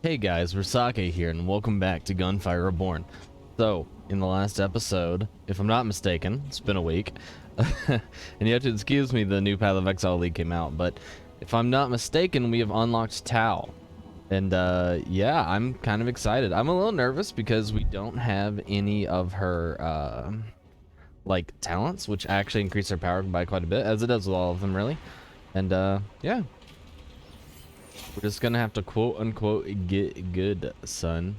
Hey guys, Burrsake here, and welcome back to Gunfire Reborn. So, in the last episode, if I'm not mistaken, it's been a week, and you have to excuse me, the new Path of Exile League came out, but if I'm not mistaken, we have unlocked Tau. And yeah, I'm kind of excited. I'm a little nervous because we don't have any of her, like, talents, which actually increase her power by quite a bit, as it does with all of them, really. And yeah. We're just gonna have to quote unquote get good, son.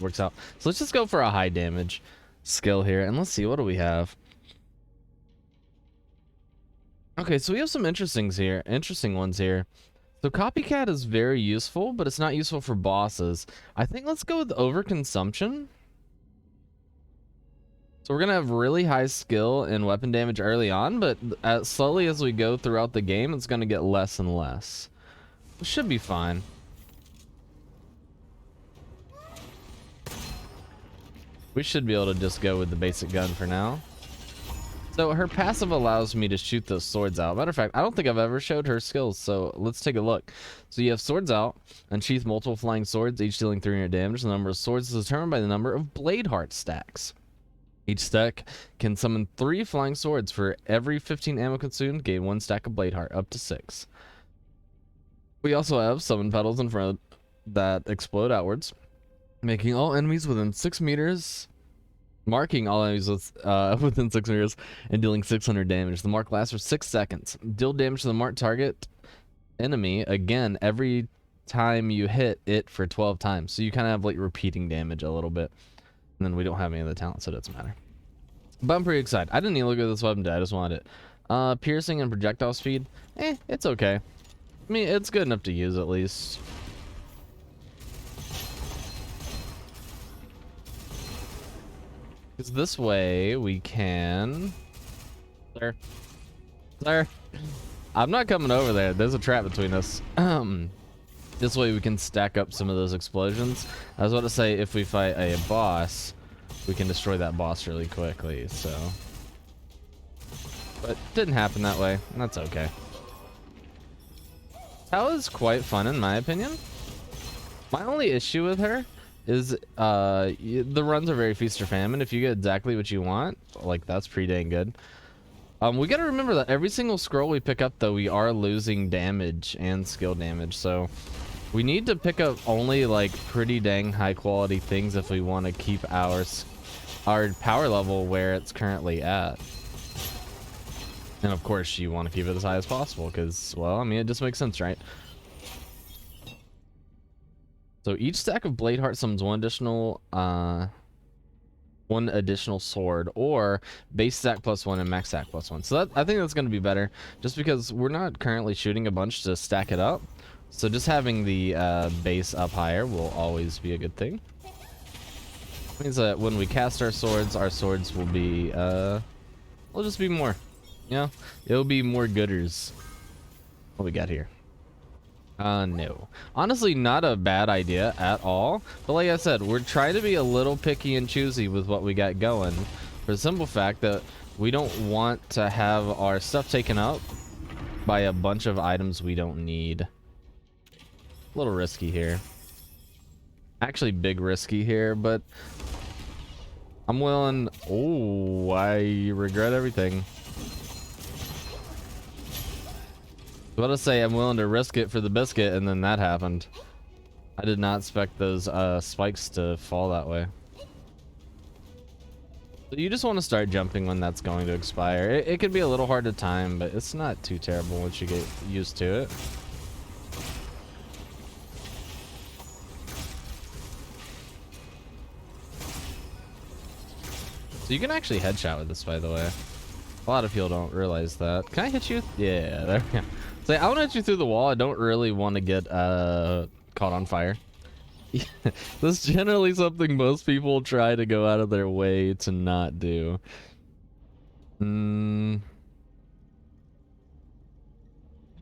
Works out. So let's just go for a high damage skill here, and let's see, what do we have? Okay, so we have some interesting ones here. So copycat is very useful, but it's not useful for bosses. I think let's go with overconsumption. So we're gonna have really high skill and weapon damage early on, but slowly as we go throughout the game, it's gonna get less and less. It should be fine. We should be able to just go with the basic gun for now. So her passive allows me to shoot those swords out. Matter of fact, I don't think I've ever showed her skills, so let's take a look. So you have swords out, unsheath multiple flying swords, each dealing 300 damage. The number of swords is determined by the number of blade heart stacks. Each stack can summon 3 flying swords. For every 15 ammo consumed, gain 1 stack of blade heart, up to 6. We also have summon petals in front that explode outwards, making all enemies within 6 meters, marking all enemies within 6 meters, and dealing 600 damage. The mark lasts for 6 seconds. Deal damage to the marked target enemy again every time you hit it for 12 times. So you kind of have like repeating damage a little bit. And then we don't have any of the talents, so it doesn't matter. But I'm pretty excited. I didn't even look at this weapon today. I just wanted it. Piercing and projectile speed. It's okay. I mean, it's good enough to use at least. Because this way we can... Sir. I'm not coming over there. There's a trap between us. This way we can stack up some of those explosions. I was about to say, if we fight a boss, we can destroy that boss really quickly, so... But it didn't happen that way, and that's okay. Tau is quite fun in my opinion. My only issue with her is the runs are very feast or famine. If you get exactly what you want, like, that's pretty dang good. We gotta remember that every single scroll we pick up, though, we are losing damage and skill damage, so we need to pick up only like pretty dang high quality things if we want to keep our power level where it's currently at. And of course you want to keep it as high as possible because, well, I mean, it just makes sense, right? So each stack of blade heart summons one additional sword, or base stack +1 and max stack +1. So I think that's going to be better, just because we're not currently shooting a bunch to stack it up. So just having the base up higher will always be a good thing. Means that when we cast our swords will be will just be more. You know, it'll be more gooders. What we got here? No. Honestly, not a bad idea at all. But like I said, we're trying to be a little picky and choosy with what we got going, for the simple fact that we don't want to have our stuff taken up by a bunch of items we don't need. A little risky here. Actually, big risky here, but I'm willing. Oh, I regret everything. I was about to say I'm willing to risk it for the biscuit, and then that happened. I did not expect those spikes to fall that way. So you just want to start jumping when that's going to expire. It could be a little hard to time, but it's not too terrible once you get used to it. So you can actually headshot with this, by the way. A lot of people don't realize that. Can I hit you? Yeah, there we go. So I want to hit you through the wall. I don't really want to get caught on fire. That's generally something most people try to go out of their way to not do. I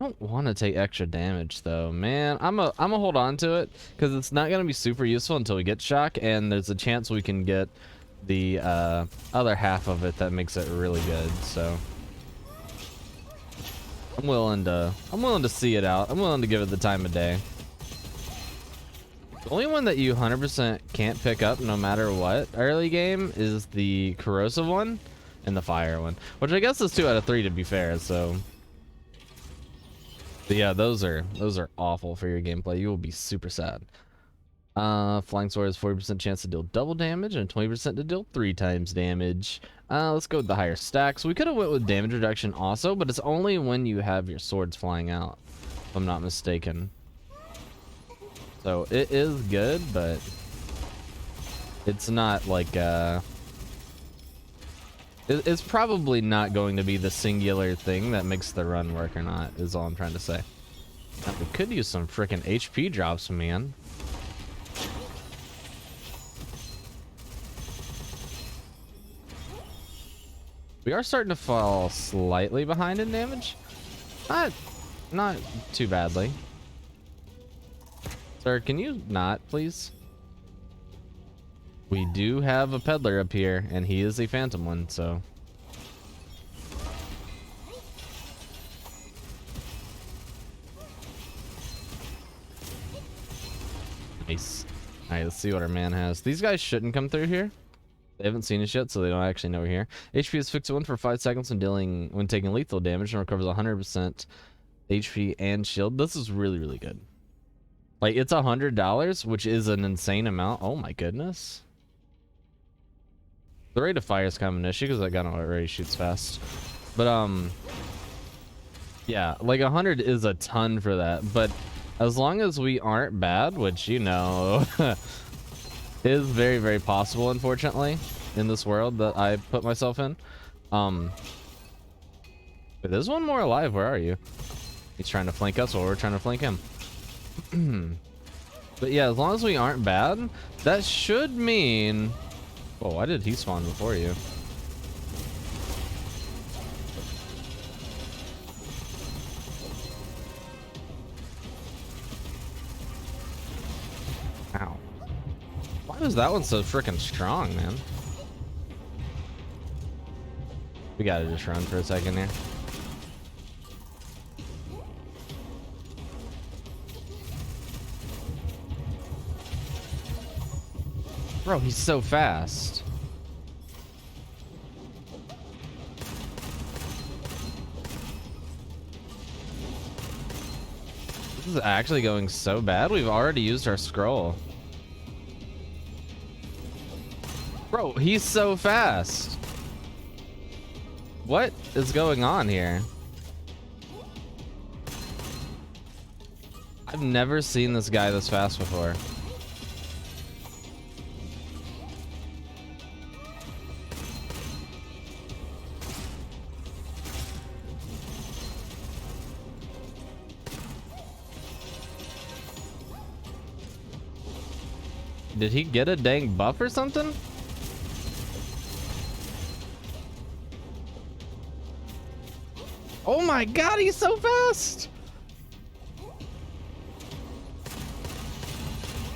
don't want to take extra damage though, man. I'm a hold on to it because it's not gonna be super useful until we get shock, and there's a chance we can get the other half of it that makes it really good. So I'm willing to see it out. I'm willing to give it the time of day. The only one that you 100% can't pick up no matter what early game is the corrosive one and the fire one, which I guess is 2 out of 3 to be fair. So, but yeah, those are awful for your gameplay. You will be super sad. Flying sword has 40% chance to deal double damage and 20% to deal 3 times damage. Let's go with the higher stacks. We could have went with damage reduction also, but it's only when you have your swords flying out, if I'm not mistaken. So it is good, but it's not like it's probably not going to be the singular thing that makes the run work or not, is all I'm trying to say. Now, we could use some freaking HP drops, man. We are starting to fall slightly behind in damage. Not too badly. Sir, can you not, please? We do have a peddler up here, and he is a phantom one, so. Nice. Alright, let's see what our man has. These guys shouldn't come through here. They haven't seen us yet, so they don't actually know we're here. HP is fixed to 1 for 5 seconds when taking lethal damage and recovers 100% HP and shield. This is really, really good. Like, it's $100, which is an insane amount. Oh my goodness. The rate of fire is kind of an issue because that gun already shoots fast. But yeah, like 100 is a ton for that. But as long as we aren't bad, which you know is very, very possible, unfortunately, in this world that I put myself in. There's one more alive. Where are you? He's trying to flank us while we're trying to flank him. But yeah, as long as we aren't bad, that should mean... Oh, why did he spawn before you? Ow. Why was that one so freaking strong, man? We gotta just run for a second here. Bro, he's so fast. This is actually going so bad. We've already used our scroll. Bro, he's so fast. What is going on here? I've never seen this guy this fast before. Did he get a dang buff or something? Oh my god, he's so fast!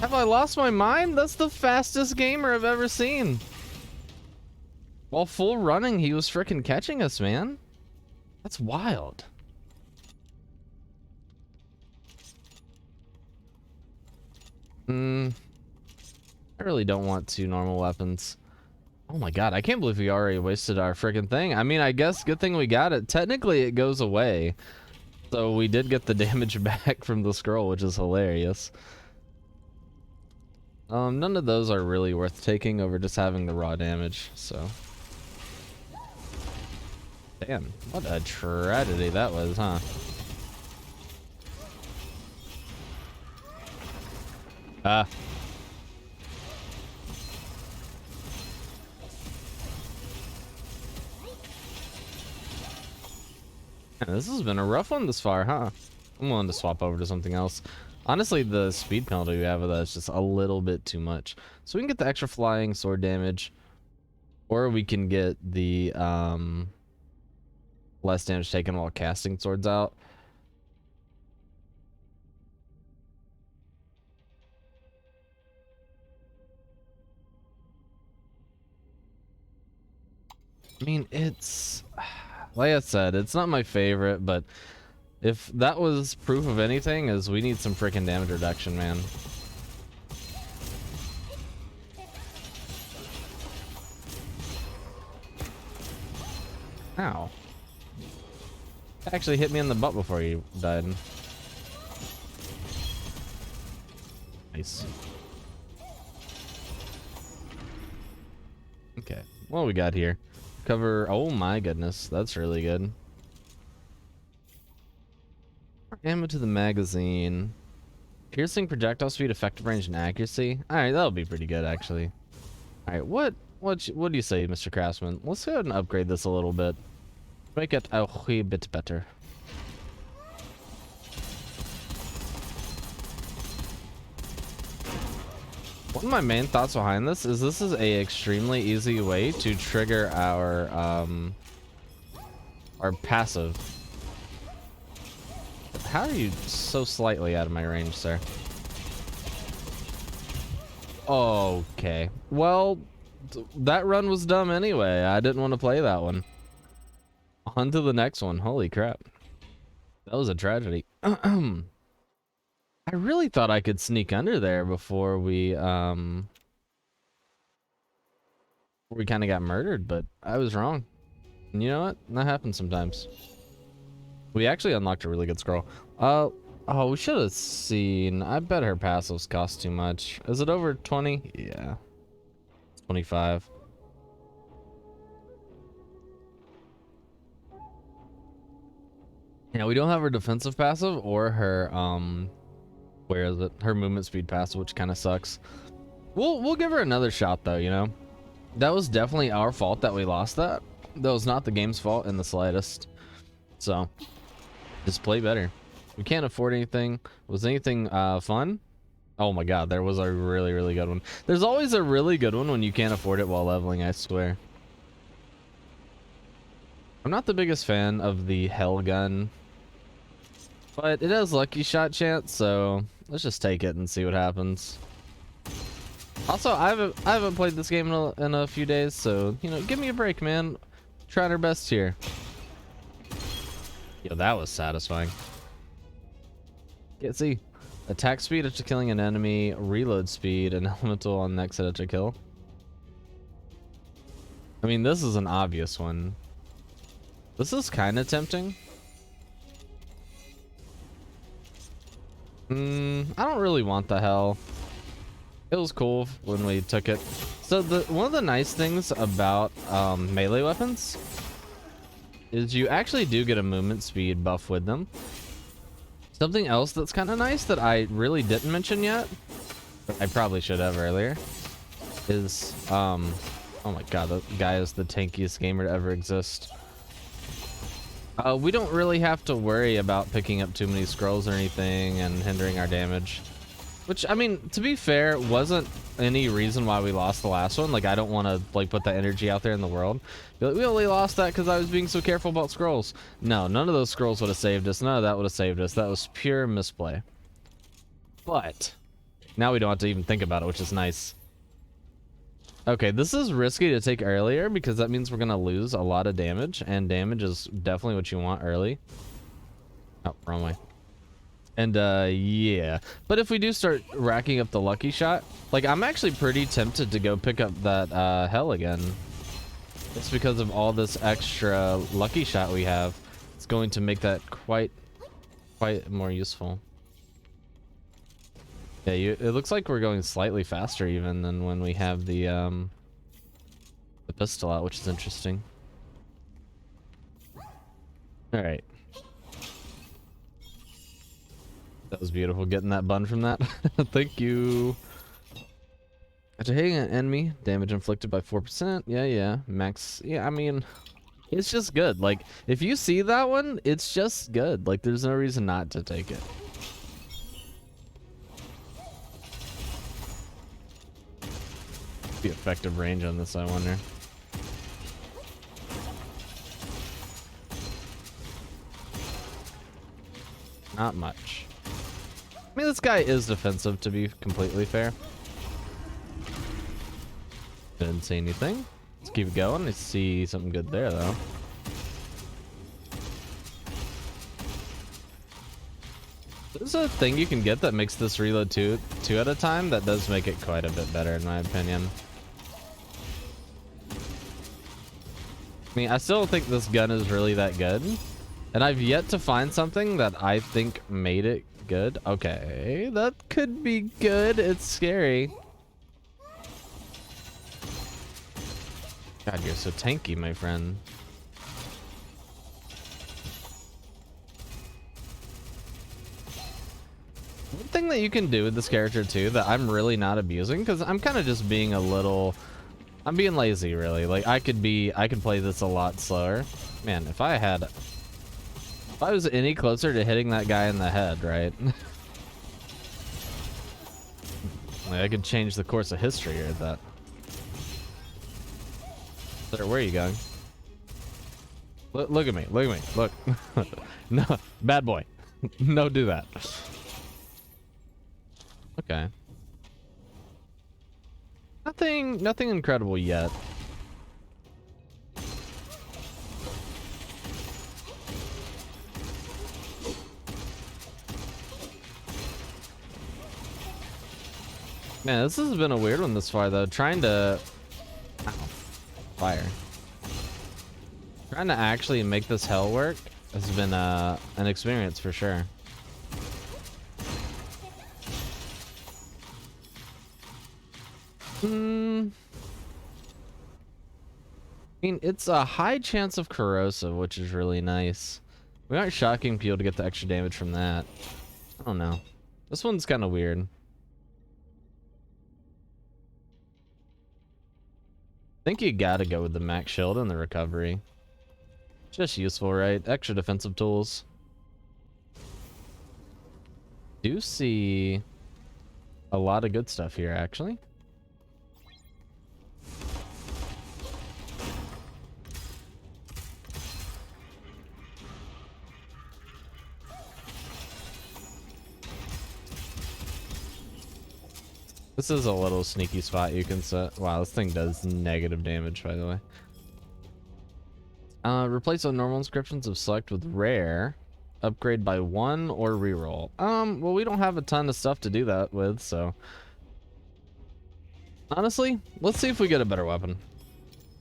Have I lost my mind? That's the fastest gamer I've ever seen. While full running, he was freaking catching us, man. That's wild. I really don't want 2 normal weapons. Oh my god, I can't believe we already wasted our freaking thing. I mean, I guess good thing we got it. Technically, it goes away. So we did get the damage back from the scroll, which is hilarious. None of those are really worth taking over just having the raw damage, so. Damn, what a tragedy that was, huh? This has been a rough one this far, huh? I'm willing to swap over to something else. Honestly, the speed penalty we have with that is just a little bit too much. So we can get the extra flying sword damage, or we can get the less damage taken while casting swords out. I mean, it's... like I said, it's not my favorite, but if that was proof of anything, is we need some freaking damage reduction, man. Ow. Actually hit me in the butt before you died. Nice. Okay, what do we got here? Cover. Oh my goodness, that's really good. Ammo to the magazine. Piercing projectile speed, effective range, and accuracy. All right, that'll be pretty good actually. All right, what do you say, Mr. Craftsman? Let's go ahead and upgrade this a little bit. Make it a wee bit better. One of my main thoughts behind this is a extremely easy way to trigger our passive. How are you so slightly out of my range, sir? Okay. Well, that run was dumb anyway. I didn't want to play that one. On to the next one. Holy crap. That was a tragedy. I really thought I could sneak under there before we kind of got murdered, but I was wrong. And you know what? That happens sometimes. We actually unlocked a really good scroll. Oh, we should have seen. I bet her passives cost too much. Is it over 20? Yeah. 25. Yeah, we don't have her defensive passive or her where is it? Her movement speed passive, which kind of sucks. We'll give her another shot though, you know. That was definitely our fault that we lost that. That was not the game's fault in the slightest. So, just play better. We can't afford anything. Was anything fun? Oh my god, there was a really, really good one. There's always a really good one when you can't afford it while leveling, I swear. I'm not the biggest fan of the hell gun, but it has lucky shot chance, so let's just take it and see what happens. Also, I haven't played this game in a few days, so you know, give me a break, man. Trying our best here. Yo, that was satisfying. Can't see. Attack speed after killing an enemy, reload speed, and elemental on next hit after kill. I mean, this is an obvious one. This is kind of tempting. I don't really want the hell. It was cool when we took it. So one of the nice things about melee weapons is you actually do get a movement speed buff with them. Something else that's kind of nice that I really didn't mention yet, but I probably should have earlier, is oh my god, that guy is the tankiest gamer to ever exist. We don't really have to worry about picking up too many scrolls or anything and hindering our damage. Which, I mean, to be fair, wasn't any reason why we lost the last one. Like, I don't want to, like, put that energy out there in the world. Be like, we only lost that because I was being so careful about scrolls. No, none of those scrolls would have saved us. None of that would have saved us. That was pure misplay. But now we don't have to even think about it, which is nice. Okay, this is risky to take earlier because that means we're going to lose a lot of damage, and damage is definitely what you want early. Oh, wrong way. And yeah, but if we do start racking up the lucky shot, like, I'm actually pretty tempted to go pick up that hell again. It's because of all this extra lucky shot we have. It's going to make that quite more useful. Yeah, it looks like we're going slightly faster even than when we have the pistol out, which is interesting. All right. That was beautiful, getting that bun from that. Thank you. After hitting an enemy, damage inflicted by 4%. Yeah. Max. Yeah, I mean, it's just good. Like, if you see that one, it's just good. Like, there's no reason not to take it. The effective range on this, I wonder. Not much. I mean, this guy is defensive, to be completely fair. Didn't see anything. Let's keep going. I see something good there, though. There's a thing you can get that makes this reload two at a time. That does make it quite a bit better, in my opinion. I mean, I still don't think this gun is really that good. And I've yet to find something that I think made it good. Okay, that could be good. It's scary. God, you're so tanky, my friend. One thing that you can do with this character too that I'm really not abusing, because I'm kind of just being a little, I'm being lazy really. Like I could play this a lot slower. Man, if I was any closer to hitting that guy in the head, right? Like, I could change the course of history here at that. Sir, where are you going? Look at me, look at me, look. No, bad boy. No, do that. Okay. Nothing incredible yet. Man, this has been a weird one this far though. Trying to... Ow. Fire. Trying to actually make this hell work has been an experience for sure. I mean, it's a high chance of corrosive, which is really nice. We aren't shocking people to get the extra damage from that. I don't know. This one's kind of weird. I think you gotta go with the max shield and the recovery. Just useful, right? Extra defensive tools. Do see a lot of good stuff here, actually. This is a little sneaky spot you can set. Wow, this thing does negative damage, by the way. Replace all normal inscriptions of select with rare. Upgrade by 1 or reroll. Well, we don't have a ton of stuff to do that with, so... Honestly, let's see if we get a better weapon.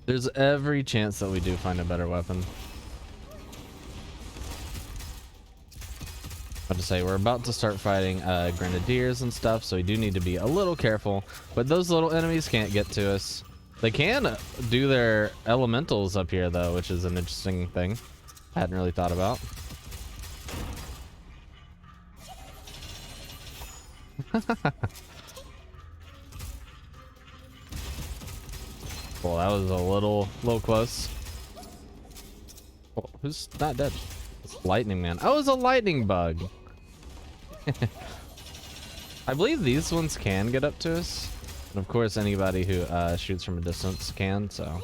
There's every chance that we do find a better weapon. About to say, we're about to start fighting grenadiers and stuff, so we do need to be a little careful. But those little enemies can't get to us. They can do their elementals up here, though, which is an interesting thing I hadn't really thought about. Well, that was a little close. Oh, who's not dead? It's Lightning Man. Oh, it's a lightning bug. I believe these ones can get up to us. And of course, anybody who shoots from a distance can, so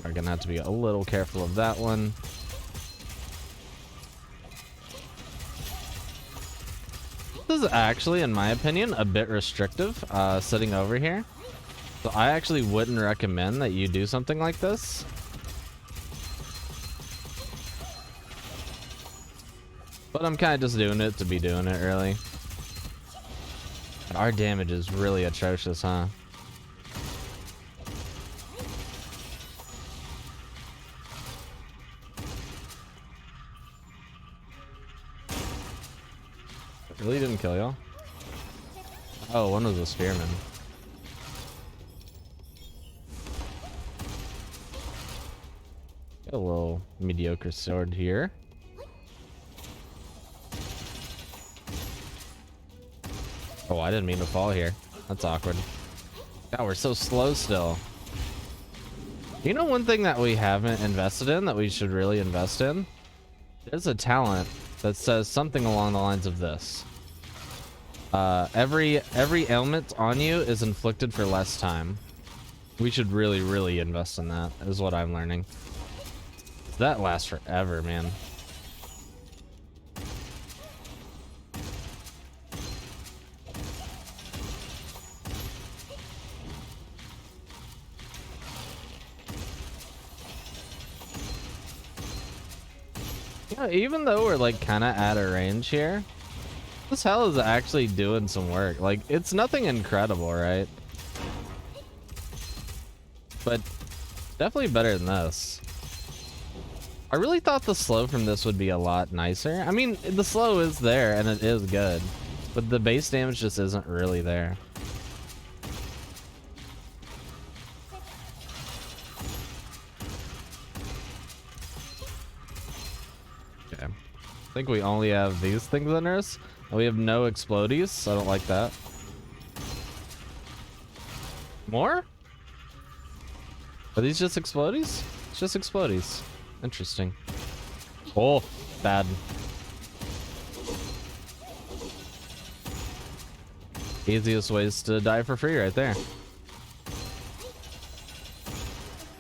we're gonna have to be a little careful of that one. This is actually, in my opinion, a bit restrictive sitting over here. So I actually wouldn't recommend that you do something like this. But I'm kind of just doing it to be doing it, really. Our damage is really atrocious, huh? It really didn't kill y'all? Oh, one was a spearman. Got a little mediocre sword here. Oh, I didn't mean to fall here. That's awkward. God, we're so slow still. You know one thing that we haven't invested in that we should really invest in? There's a talent that says something along the lines of this. Every ailment on you is inflicted for less time. We should really invest in that, is what I'm learning. That lasts forever, man. Yeah, even though we're like kind of out of range here, this hell is actually doing some work. Like, it's nothing incredible, right? But Definitely better than this. I really thought the slow from this would be a lot nicer. I mean, the slow is there and it is good, but the base damage just isn't really there. Okay. I think we only have these things in us. We have no explodies, so I don't like that. More? Are these just explodies? It's just explodies. Interesting. Oh, bad. Easiest ways to die for free right there.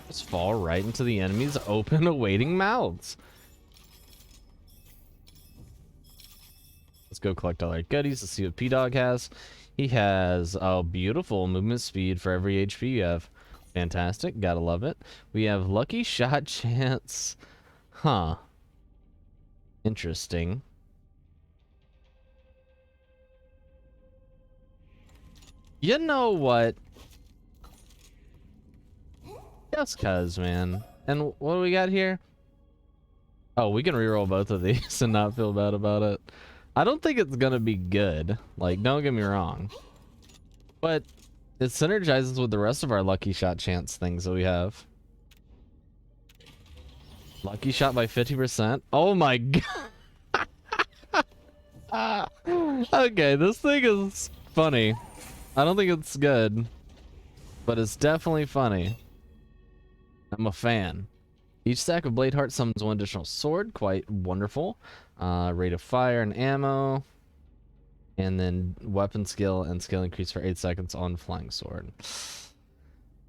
Just fall right into the enemy's open awaiting mouths. Let's go collect all our goodies to see what P-Dog has. He has beautiful movement speed for every HP you have. Fantastic, gotta love it. We have lucky shot chance. Huh. Interesting. You know what? Just cuz, man. And what do we got here? Oh, we can reroll both of these and not feel bad about it. I don't think it's gonna be good. Like, don't get me wrong. But it synergizes with the rest of our lucky shot chance things that we have. Lucky shot by 50%. Oh my god. Okay, this thing is funny. I don't think it's good, but it's definitely funny. I'm a fan. Each stack of blade heart summons one additional sword. Quite wonderful. Rate of fire and ammo. And then weapon skill and skill increase for 8 seconds on flying sword.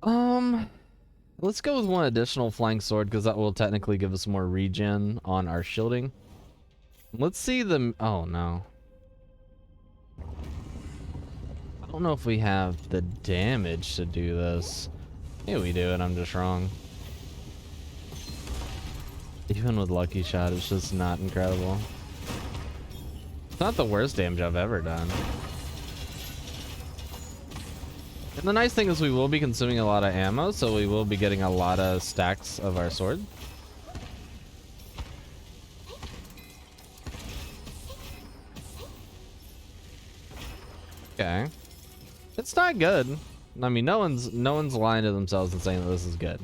Let's go with one additional flying sword because that will technically give us more regen on our shielding. Let's see the... Oh, no. I don't know if we have the damage to do this. Yeah, we do, and I'm just wrong. Even with lucky shot, it's just not incredible. It's not the worst damage I've ever done. And the nice thing is we will be consuming a lot of ammo, so we will be getting a lot of stacks of our sword. Okay. It's not good. I mean, no one's lying to themselves and saying that this is good.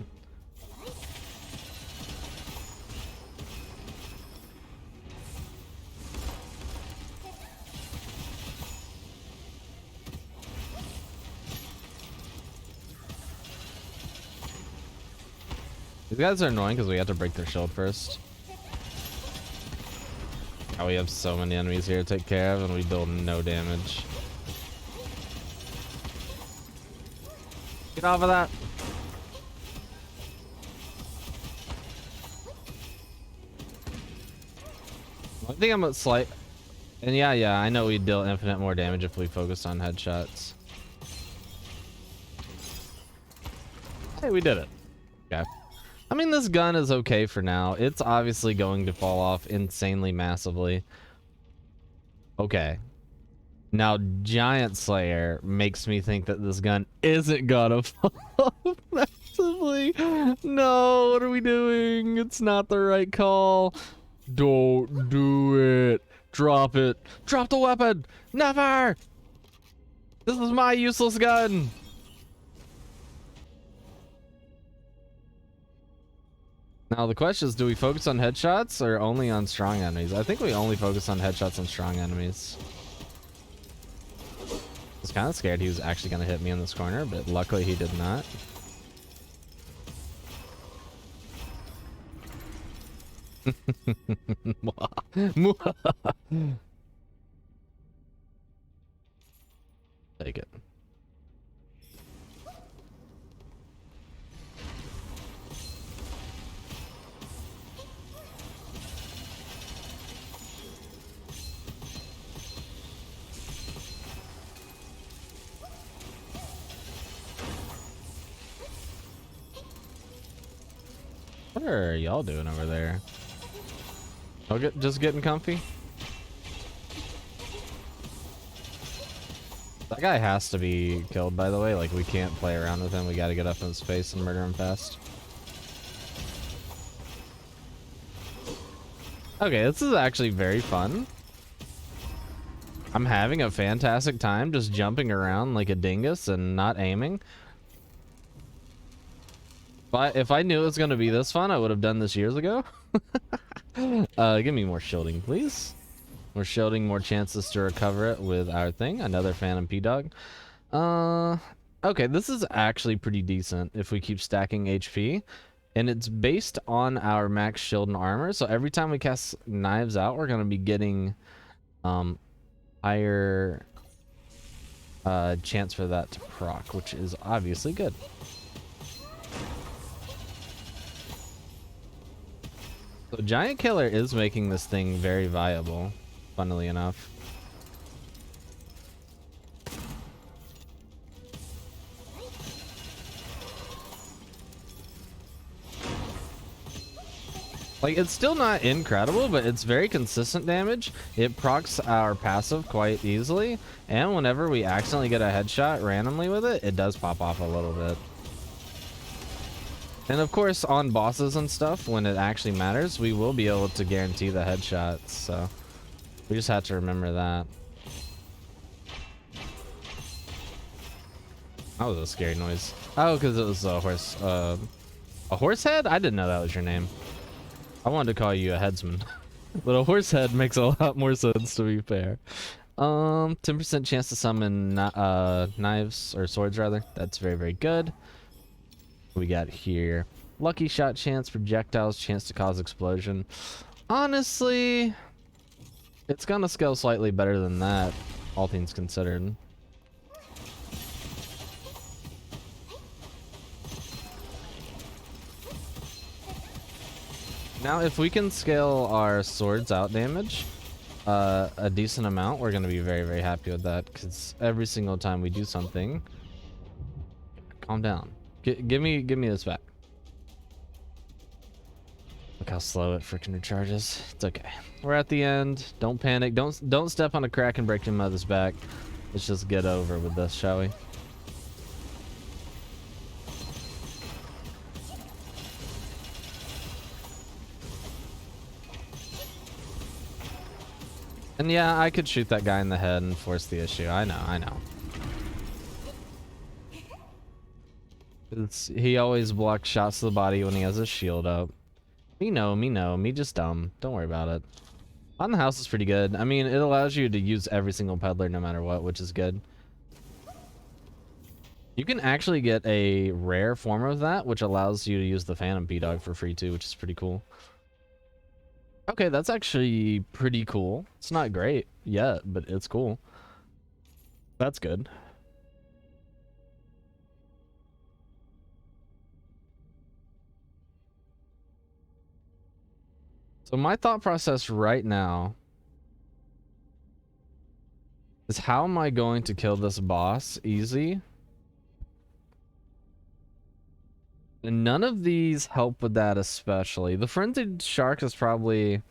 These guys are annoying because we have to break their shield first. Oh, we have so many enemies here to take care of and we deal no damage. Get off of that. I think I'm at slight. And yeah, I know we deal infinite more damage if we focus on headshots. Hey, we did it. Okay. I mean, this gun is okay for now. It's obviously going to fall off insanely massively. Okay. Now, Giant Slayer makes me think that this gun isn't gonna fall off massively. No, what are we doing? It's not the right call. Don't do it. Drop it. Drop the weapon. Never. This is my useless gun. Now the question is, do we focus on headshots or only on strong enemies? I think we only focus on headshots on strong enemies. I was kind of scared he was actually going to hit me in this corner, but luckily he did not. Take it. What are y'all doing over there? Oh, just getting comfy? That guy has to be killed, by the way. Like, we can't play around with him. We gotta get up in his face and murder him fast. Okay, this is actually very fun. I'm having a fantastic time just jumping around like a dingus and not aiming. But if I knew it was going to be this fun, I would have done this years ago. Give me more shielding, please. More shielding, more chances to recover it with our thing. Another Phantom P-Dog. Okay, this is actually pretty decent if we keep stacking HP. And it's based on our max shield and armor. So every time we cast Knives Out, we're going to be getting higher chance for that to proc, which is obviously good. So Giant Killer is making this thing very viable, funnily enough. Like, it's still not incredible, but it's very consistent damage. It procs our passive quite easily, and whenever we accidentally get a headshot randomly with it, it does pop off a little bit. And of course, on bosses and stuff, when it actually matters, we will be able to guarantee the headshots, so we just have to remember that. That was a scary noise. Oh, because it was a horse. A horse head? I didn't know that was your name. I wanted to call you a headsman. But a horse head makes a lot more sense, to be fair. 10% chance to summon knives, or swords rather. That's very, very good. What we got here? Lucky shot chance, projectiles, chance to cause explosion. Honestly, it's gonna scale slightly better than that, all things considered. Now, if we can scale our swords out damage a decent amount, we're going to be very, very happy with that, because every single time we do something... Calm down. Give me this back. Look how slow it freaking recharges. It's okay. We're at the end. Don't panic. Don't step on a crack and break your mother's back. Let's just get over with this, shall we? And yeah, I could shoot that guy in the head and force the issue. I know. He always blocks shots to the body when he has his shield up. Me just dumb. Don't worry about it. On the house is pretty good. I mean, it allows you to use every single peddler no matter what, which is good. You can actually get a rare form of that, which allows you to use the Phantom P-Dog for free too, which is pretty cool. Okay, that's actually pretty cool. It's not great yet, but it's cool. That's good. So my thought process right now is, how am I going to kill this boss easy? And none of these help with that especially. The Frenzied Shark is probably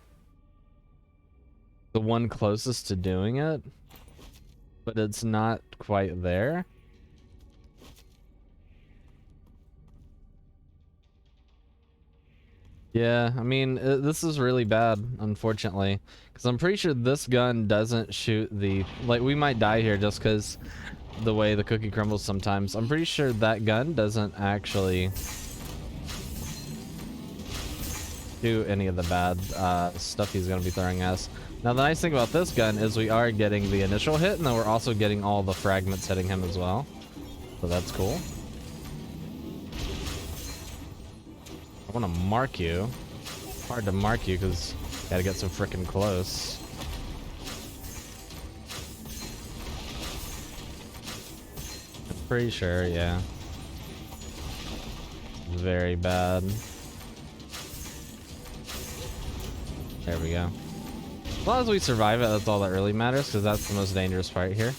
the one closest to doing it, but it's not quite there. Yeah, I mean, this is really bad, unfortunately, because I'm pretty sure this gun doesn't shoot the... Like, we might die here just because the way the cookie crumbles sometimes. I'm pretty sure that gun doesn't actually do any of the bad stuff he's going to be throwing at us. Now, the nice thing about this gun is we are getting the initial hit, and then we're also getting all the fragments hitting him as well. So that's cool. I want to mark you. Hard to mark you because you gotta get so freaking close. I'm pretty sure, yeah. Very bad. There we go. As long as we survive it, that's all that really matters, because that's the most dangerous part here.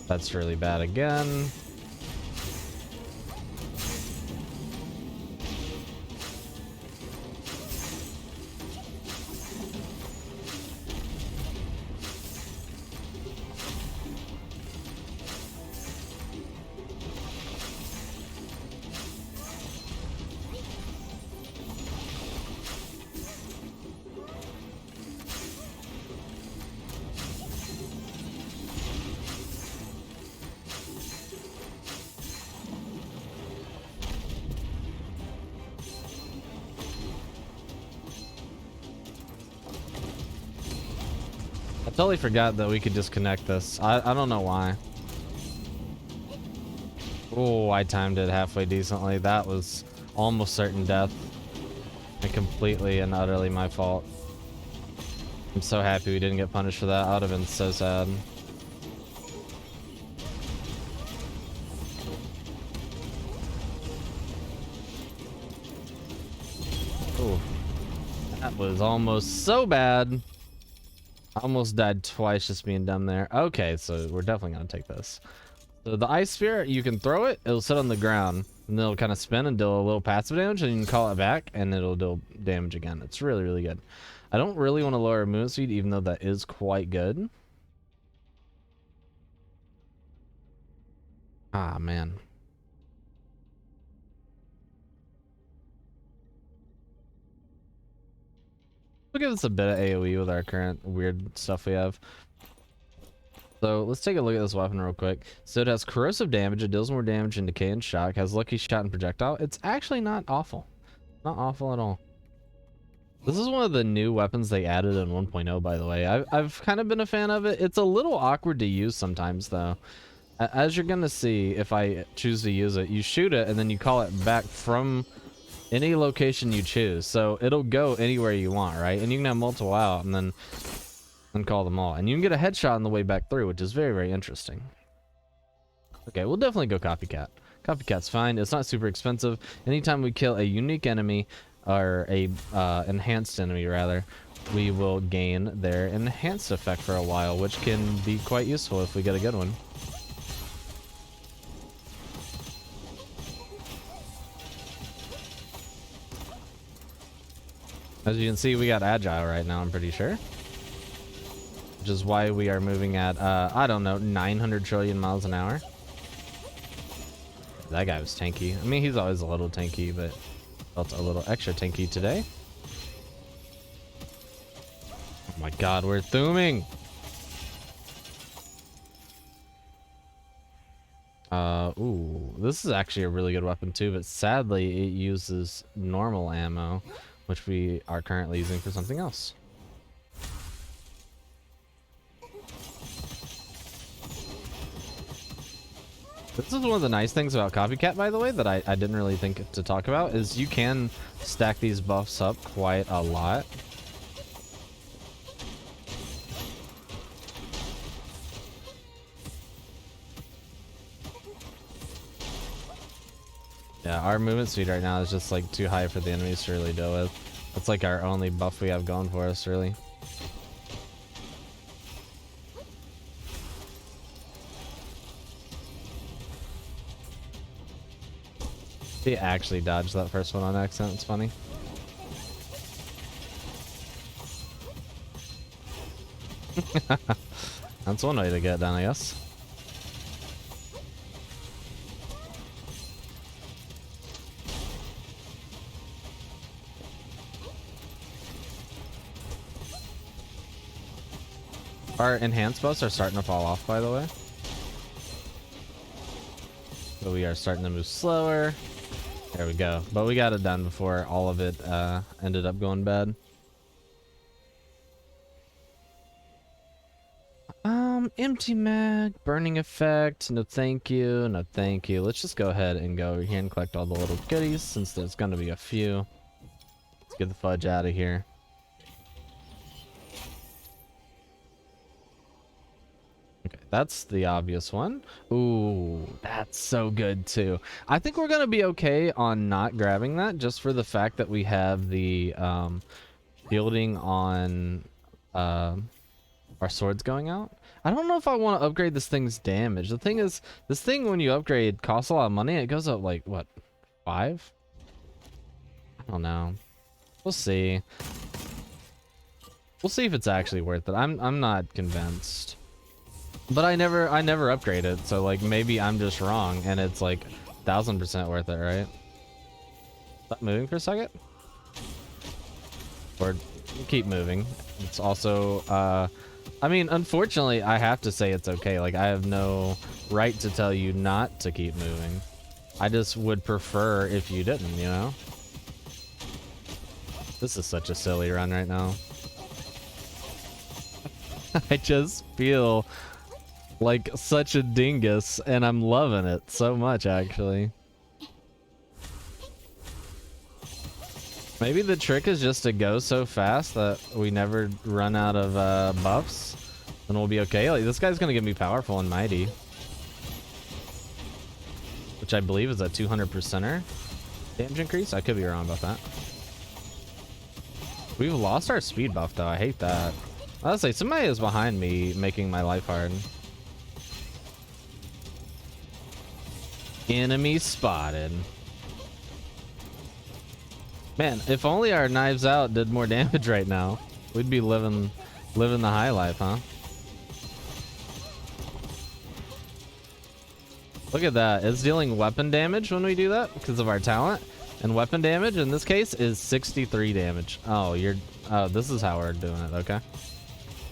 That's really bad again. Totally forgot that we could disconnect this. I don't know why. Oh, I timed it halfway decently. That was almost certain death. And completely and utterly my fault. I'm so happy we didn't get punished for that. I would have been so sad. Oh, that was almost so bad. I almost died twice just being dumb there. Okay, so we're definitely gonna take this. So the ice spear, you can throw it, it'll sit on the ground, and then it'll kind of spin and deal a little passive damage, and you can call it back, and it'll deal damage again. It's really, really good. I don't really want to lower movement speed, even though that is quite good. Ah, man. We'll give this a bit of AoE with our current weird stuff we have. So let's take a look at this weapon real quick. So it has corrosive damage, it deals more damage and decay and shock, has lucky shot and projectile. It's actually not awful. Not awful at all. This is one of the new weapons they added in 1.0, by the way. I've kind of been a fan of it. It's a little awkward to use sometimes, though. As you're going to see, if I choose to use it, you shoot it and then you call it back from any location you choose. So it'll go anywhere you want, right? And you can have multiple out and then call them all. And you can get a headshot on the way back through, which is very, very interesting. Okay, we'll definitely go Copycat. Copycat's fine. It's not super expensive. Anytime we kill a unique enemy, or a enhanced enemy rather, we will gain their enhanced effect for a while, which can be quite useful if we get a good one. As you can see, we got agile right now, I'm pretty sure. Which is why we are moving at, I don't know, 900 trillion miles an hour. That guy was tanky. I mean, he's always a little tanky, but felt a little extra tanky today. Oh my god, we're thooming! Ooh, this is actually a really good weapon too, but sadly it uses normal ammo, which we are currently using for something else. This is one of the nice things about Copycat, by the way, that I didn't really think to talk about, is you can stack these buffs up quite a lot. Yeah, our movement speed right now is just like too high for the enemies to really deal with. That's like our only buff we have going for us, really. He actually dodged that first one on accident. It's funny. That's one way to get done, I guess. Our enhanced buffs are starting to fall off, by the way. So we are starting to move slower. There we go. But we got it done before all of it ended up going bad. Empty mag, burning effect, no thank you, no thank you. Let's just go ahead and go over here and collect all the little goodies since there's gonna be a few. Let's get the fudge out of here. Okay, that's the obvious one. Ooh, that's so good too. I think we're gonna be okay on not grabbing that, just for the fact that we have the shielding on our swords going out. I don't know if I want to upgrade this thing's damage. The thing is, this thing when you upgrade costs a lot of money. It goes up like what, 5? I don't know. We'll see. We'll see if it's actually worth it. I'm not convinced. But I never upgrade it, so like maybe I'm just wrong and it's like 1000% worth it, right? Stop moving for a second. Or keep moving. It's also I mean, unfortunately, I have to say it's okay. Like, I have no right to tell you not to keep moving. I just would prefer if you didn't, you know? This is such a silly run right now. I just feel like such a dingus, and I'm loving it so much, actually. Maybe the trick is just to go so fast that we never run out of buffs, and we'll be okay. Like, this guy's gonna get me powerful and mighty, which I believe is a 200%er damage increase. I could be wrong about that. We've lost our speed buff though. I hate that. I'll say somebody is behind me making my life hard. Enemy spotted. Man, if only our knives out did more damage right now, we'd be living the high life, huh? Look at that. It's dealing weapon damage when we do that because of our talent. And weapon damage in this case is 63 damage. Oh, this is how we're doing it. Okay.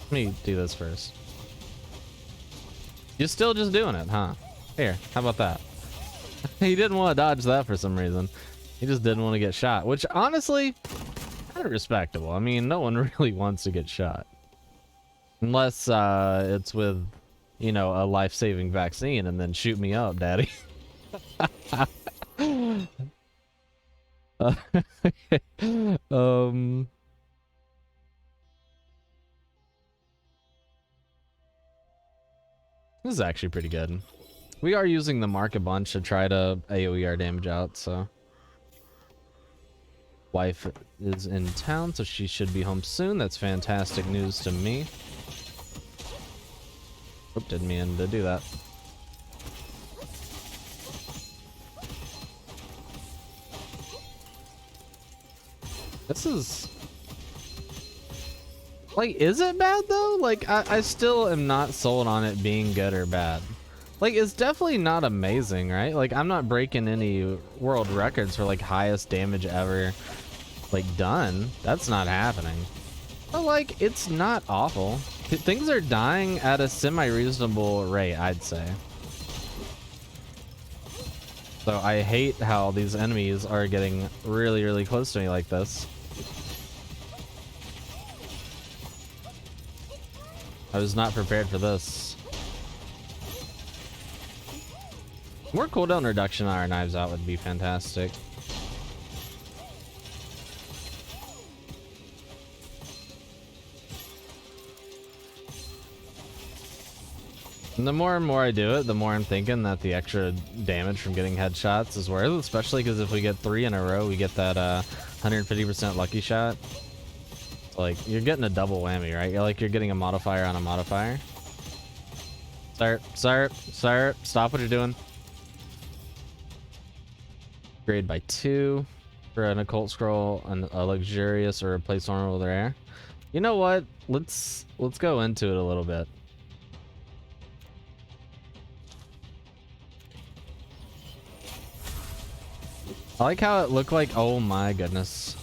Let me do this first. You're still just doing it, huh? Here, how about that? He didn't want to dodge that for some reason. He just didn't want to get shot, which honestly, kind of respectable. I mean, no one really wants to get shot. Unless it's with, you know, a life-saving vaccine, and then shoot me up, daddy. This is actually pretty good. We are using the mark a bunch to try to AoE our damage out, so. Wife is in town, so she should be home soon. That's fantastic news to me. Oop, didn't mean to do that. This is... like, is it bad though? Like, I still am not sold on it being good or bad. Like, it's definitely not amazing, right? Like, I'm not breaking any world records for, like, highest damage ever, like, done. That's not happening. But, like, it's not awful. Things are dying at a semi-reasonable rate, I'd say. So I hate how these enemies are getting really, really close to me like this. I was not prepared for this. More cooldown reduction on our knives out would be fantastic. And the more and more I do it, the more I'm thinking that the extra damage from getting headshots is worth it, especially because if we get 3 in a row, we get that 150% lucky shot. So, like, you're getting a double whammy, right? You're getting a modifier on a modifier. Sir, stop what you're doing. Grade by 2 for an occult scroll, a luxurious or replace normal with rare. You know what? Let's go into it a little bit. I like how it looked like, oh my goodness.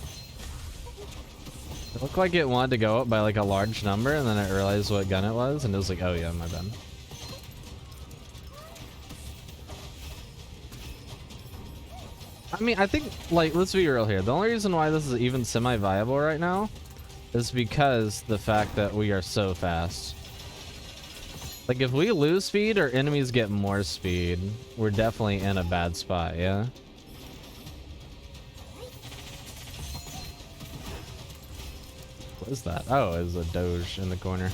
It looked like it wanted to go up by like a large number, and then I realized what gun it was, and it was like, oh yeah, my bad. I mean, I think, like, let's be real here. The only reason why this is even semi-viable right now is because the fact that we are so fast. Like, if we lose speed or enemies get more speed, we're definitely in a bad spot, yeah? What is that? Oh, it's a doge in the corner.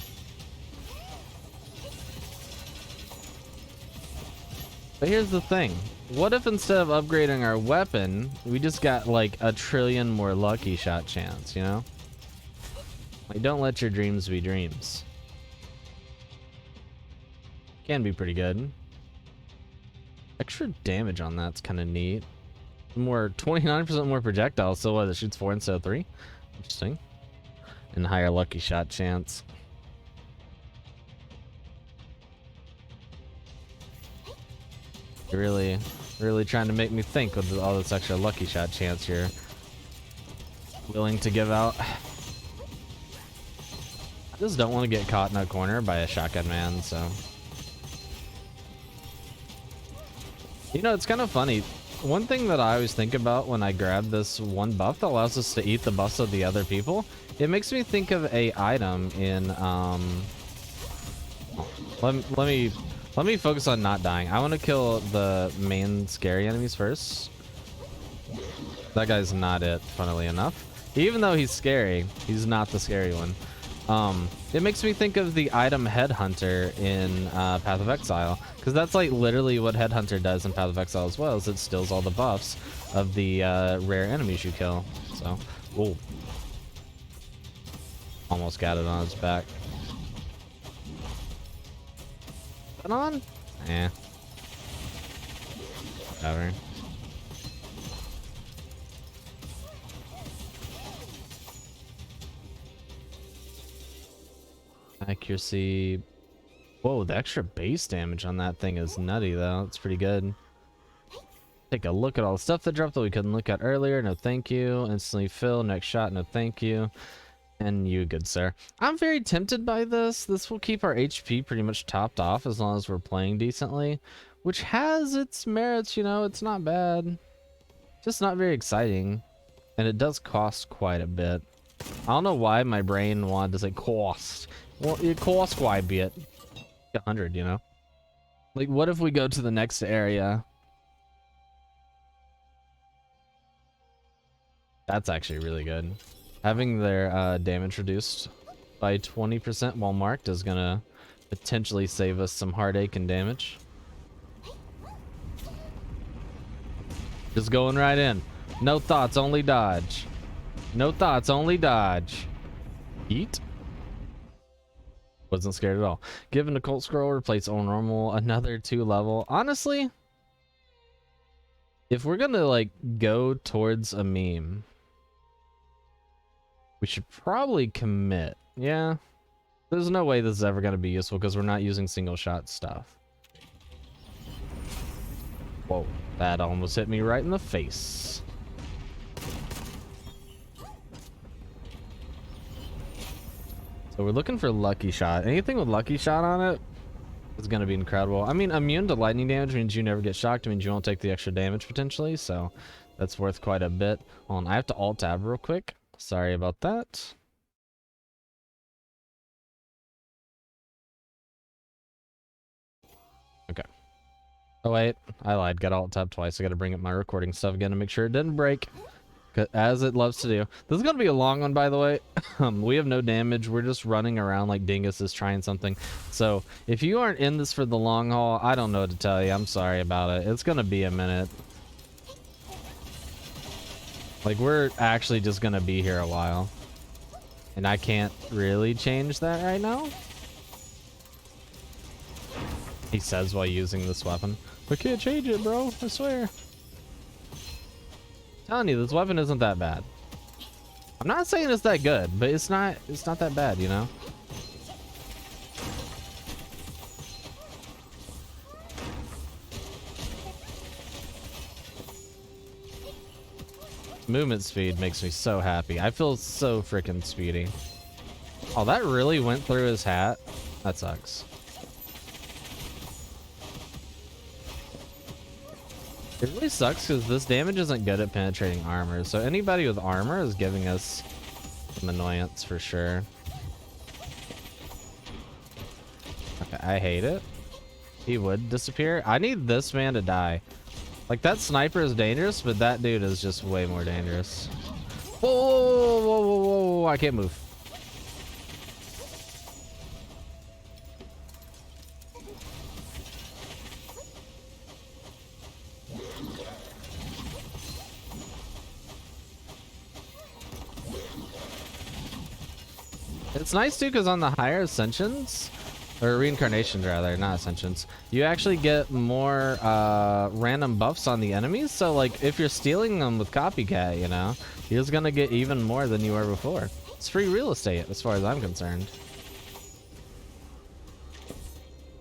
But here's the thing. What if instead of upgrading our weapon, we just got like a trillion more lucky shot chance, you know? Like, don't let your dreams be dreams. Can be pretty good. Extra damage on that's kind of neat. More 29% more projectiles, so what? It shoots 4 instead of 3. Interesting. And higher lucky shot chance. You're really trying to make me think with all this extra lucky shot chance you're willing to give out. I just don't want to get caught in a corner by a shotgun man, so. You know, it's kind of funny. One thing that I always think about when I grab this one buff that allows us to eat the buffs of the other people, it makes me think of a item in Let me focus on not dying. I want to kill the main scary enemies first. That guy's not it, funnily enough. Even though he's scary, he's not the scary one. It makes me think of the item Headhunter in Path of Exile, because that's like literally what Headhunter does in Path of Exile as well, is it steals all the buffs of the rare enemies you kill. So, whoa. Almost got it on his back. Put on? Eh. Whatever. Accuracy. Whoa, the extra base damage on that thing is nutty though. It's pretty good. Take a look at all the stuff that dropped that we couldn't look at earlier. No thank you. Instantly fill. Next shot. No thank you. And you, good sir. I'm very tempted by this. This will keep our HP pretty much topped off as long as we're playing decently, which has its merits, you know. It's not bad. Just not very exciting. And it does cost quite a bit. I don't know why my brain wanted to say cost. Well, it costs quite a bit. 100, you know? Like, what if we go to the next area? That's actually really good. Having their damage reduced by 20% while marked is gonna potentially save us some heartache and damage. Just going right in. No thoughts, only dodge. No thoughts, only dodge. Eat? Wasn't scared at all. Given a cult scroll, replace all normal, another 2 level. Honestly, if we're gonna like go towards a meme, we should probably commit. Yeah. There's no way this is ever gonna be useful because we're not using single shot stuff. Whoa, that almost hit me right in the face. So we're looking for Lucky Shot. Anything with Lucky Shot on it is going to be incredible. I mean, immune to lightning damage means you never get shocked. It means you won't take the extra damage potentially. So that's worth quite a bit. Hold on, I have to alt tab real quick. Sorry about that. Okay. Oh wait, I lied. Got alt tab twice. I got to bring up my recording stuff again to make sure it didn't break, as it loves to do. This is gonna be a long one, by the way. We have no damage. We're just running around like dinguses trying something. So if you aren't in this for the long haul, I don't know what to tell you. I'm sorry about it. It's gonna be a minute. Like, we're actually just gonna be here a while, and I can't really change that right now. He says while using this weapon. I can't change it, bro. I swear. Telling you, this weapon isn't that bad. I'm not saying it's that good, but it's not that bad, you know? Movement speed makes me so happy. I feel so freaking speedy. Oh, that really went through his hat? That sucks. It really sucks because this damage isn't good at penetrating armor, so anybody with armor is giving us some annoyance for sure. Okay, I hate it. He would disappear. I need this man to die. Like, that sniper is dangerous, but that dude is just way more dangerous. Whoa, whoa, whoa, whoa, whoa, whoa. I can't move. It's nice too, because on the higher ascensions, or reincarnations rather, not ascensions, you actually get more random buffs on the enemies. So like, if you're stealing them with copycat, you know, you're just gonna get even more than you were before. It's free real estate as far as I'm concerned.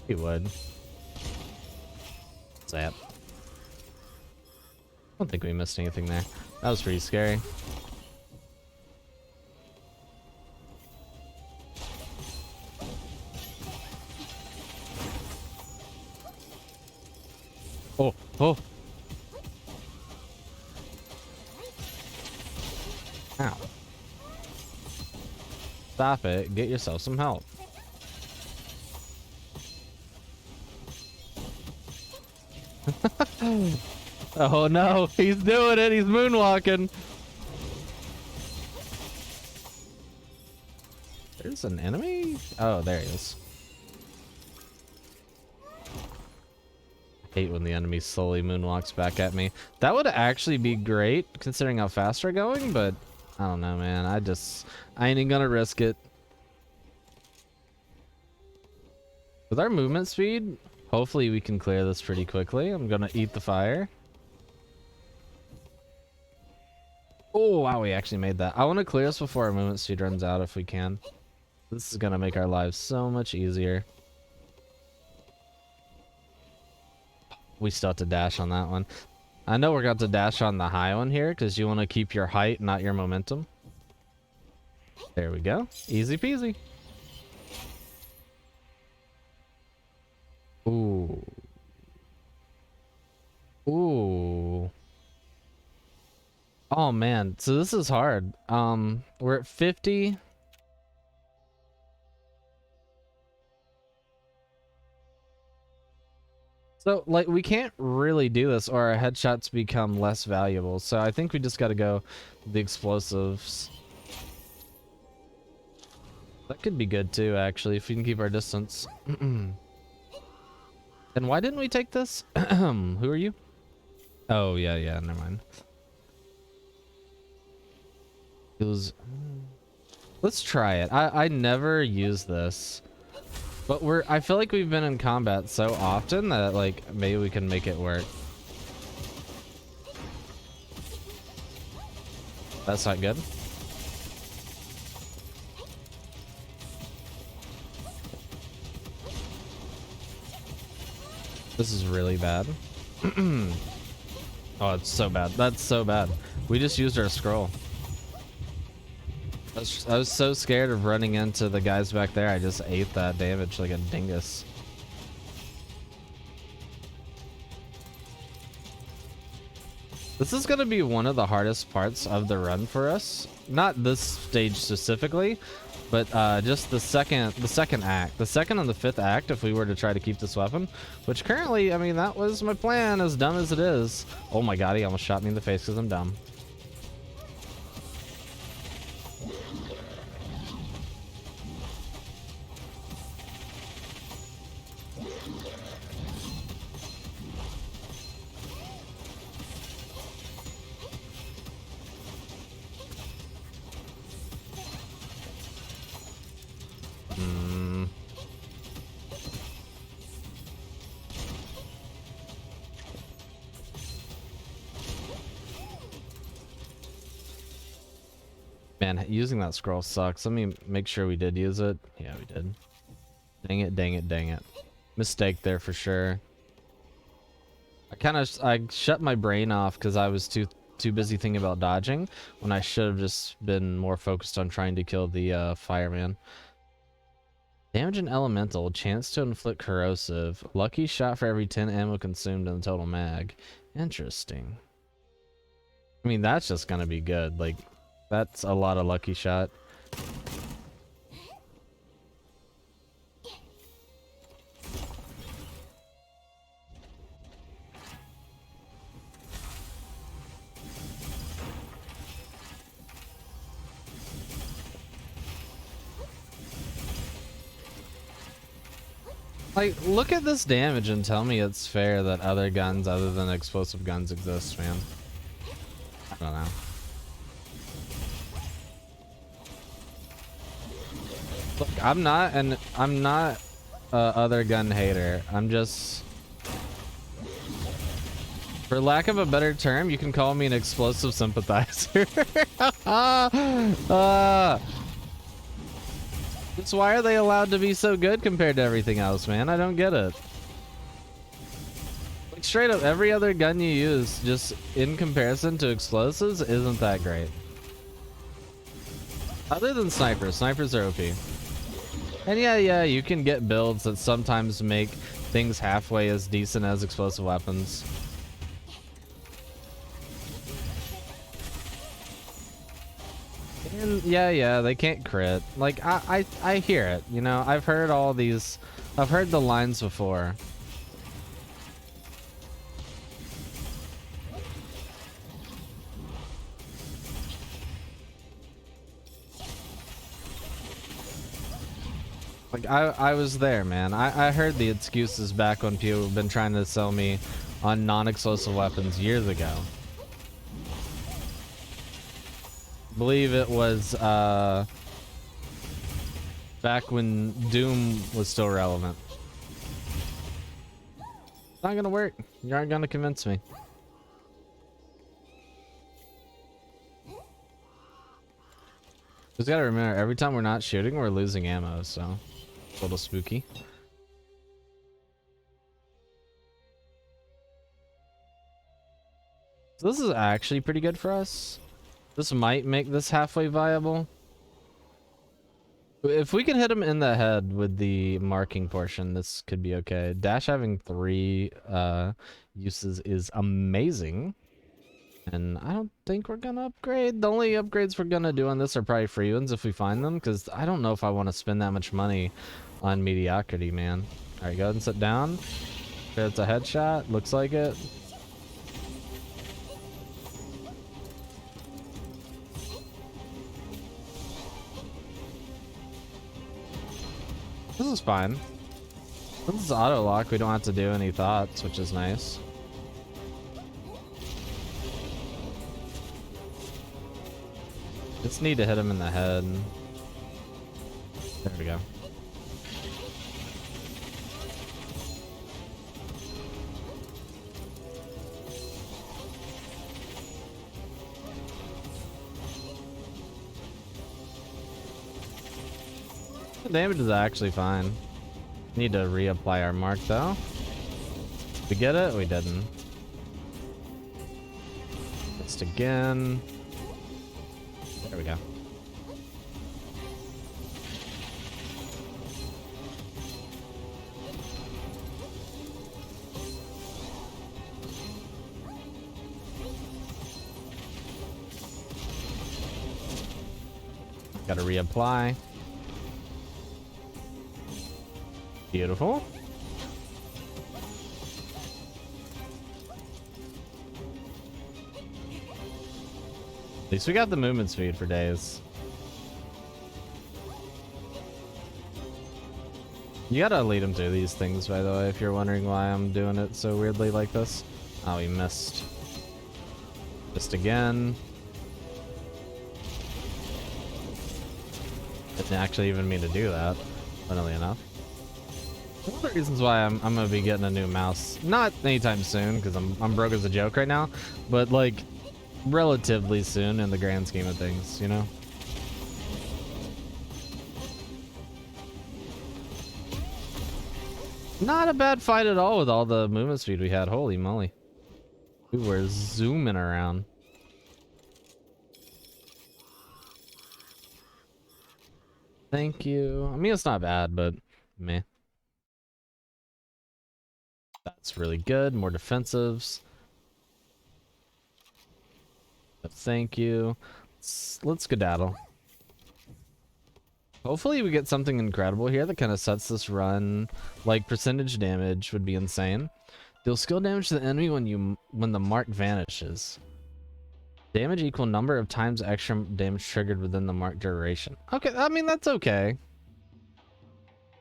He would. Zap. I don't think we missed anything there. That was pretty scary. Oh, oh. Ow. Stop it. Get yourself some help. Oh no, he's doing it. He's moonwalking. There's an enemy? Oh, there he is. I hate when the enemy slowly moonwalks back at me. That would actually be great considering how fast we're going, but I don't know, man. I ain't even gonna risk it. With our movement speed, hopefully we can clear this pretty quickly. I'm gonna eat the fire. Oh, wow, we actually made that. I want to clear this before our movement speed runs out if we can. This is gonna make our lives so much easier. We still have to dash on that one. I know we're going to dash on the high one here because you want to keep your height, not your momentum. There we go. Easy peasy. Ooh. Ooh. Oh man, so this is hard. We're at 50. So, like, we can't really do this or our headshots become less valuable. So I think we just got to go the explosives. That could be good too, actually, if we can keep our distance. And why didn't we take this? Who are you? Oh, yeah, never mind. It was... Let's try it. I never use this. But I feel like we've been in combat so often that, like, maybe we can make it work. That's not good. This is really bad. Oh, it's so bad. That's so bad. We just used our scroll. I was so scared of running into the guys back there. I just ate that damage like a dingus. This is gonna be one of the hardest parts of the run for us. Not this stage specifically, but just the second act, the second and the fifth act. If we were to try to keep this weapon, which currently, I mean, that was my plan. As dumb as it is. Oh my god, he almost shot me in the face because I'm dumb. Man, using that scroll sucks. Let me make sure we did use it. Yeah, we did. Dang it, dang it, dang it. Mistake there for sure. I shut my brain off because I was too busy thinking about dodging when I should have just been more focused on trying to kill the fireman. Damage an elemental, chance to inflict corrosive. Lucky shot for every 10 ammo consumed in the total mag. Interesting. I mean, that's just gonna be good. Like, that's a lot of lucky shot. Like, look at this damage and tell me it's fair that other guns other than explosive guns exist, man. I don't know. Look, I'm not other gun hater. I'm just, for lack of a better term, you can call me an explosive sympathizer. Just why are they allowed to be so good compared to everything else, man? I don't get it. Like, straight up, every other gun you use, just in comparison to explosives, isn't that great. Other than snipers. Snipers are OP. And yeah, you can get builds that sometimes make things halfway as decent as explosive weapons. And yeah, they can't crit. Like, I hear it, you know. I've heard the lines before. I was there, man. I heard the excuses back when people have been trying to sell me on non-explosive weapons years ago. Believe it was back when Doom was still relevant. It's not gonna work. You aren't gonna convince me. Just gotta remember, every time we're not shooting, we're losing ammo, so it's a little spooky. So this is actually pretty good for us. This might make this halfway viable. If we can hit him in the head with the marking portion, this could be okay. Dash having 3 uses is amazing. And I don't think we're gonna upgrade. The only upgrades we're gonna do on this are probably free ones if we find them, because I don't know if I want to spend that much money on mediocrity, man. Alright, go ahead and sit down. Okay, it's a headshot. Looks like it. This is fine. This is auto lock. We don't have to do any thoughts, which is nice. Just need to hit him in the head. There we go. The damage is actually fine. Need to reapply our mark though. Did we get it? We didn't. Just again. There we go. Gotta reapply. Beautiful. At least we got the movement speed for days. You gotta lead him through these things, by the way, if you're wondering why I'm doing it so weirdly like this. Oh, he missed. Just again. Didn't actually even mean to do that, funnily enough. One of the reasons why I'm gonna be getting a new mouse, not anytime soon, because I'm broke as a joke right now, but like relatively soon in the grand scheme of things, you know? Not a bad fight at all with all the movement speed we had. Holy moly. We were zooming around. Thank you. I mean, it's not bad, but meh. That's really good. More defensives. Thank you. Let's skedaddle. Hopefully we get something incredible here that kind of sets this run. Like percentage damage would be insane. Deal skill damage to the enemy when the mark vanishes. Damage equal number of times extra damage triggered within the mark duration. Okay, I mean that's okay.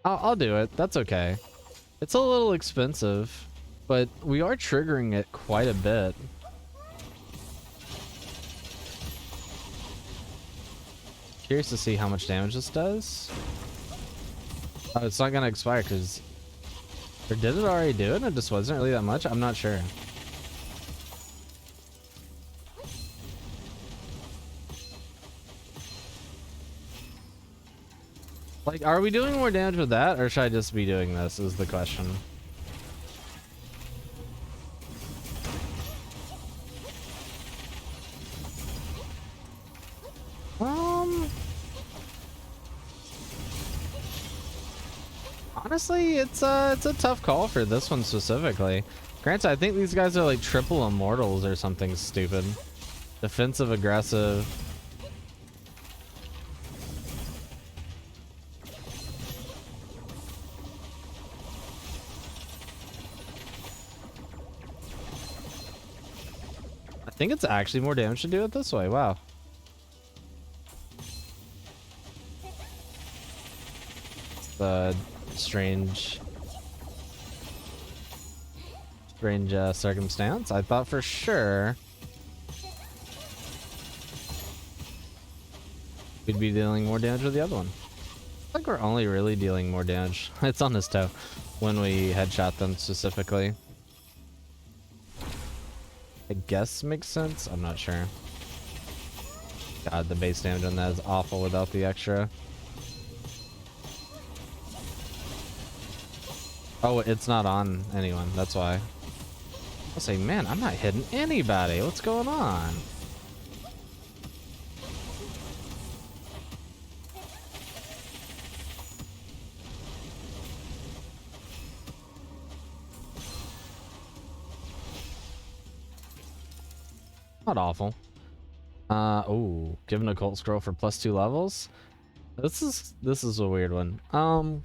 I'll do it. That's okay. It's a little expensive, but we are triggering it quite a bit. Curious to see how much damage this does. Oh, it's not gonna expire because... Or did it already do it? It just wasn't really that much? I'm not sure. Like, are we doing more damage with that, or should I just be doing this, is the question. Honestly, it's a tough call for this one specifically. Granted, I think these guys are like triple immortals or something stupid. Defensive, aggressive. I think it's actually more damage to do it this way. Wow. strange circumstance. I thought for sure we'd be dealing more damage with the other one. I think we're only really dealing more damage. It's on his toe when we headshot them specifically. I guess makes sense. I'm not sure. God, the base damage on that is awful without the extra. Oh, it's not on anyone. That's why. I'll say, man, I'm not hitting anybody. What's going on? Not awful. Oh, given a cult scroll for +2 levels. This is a weird one. I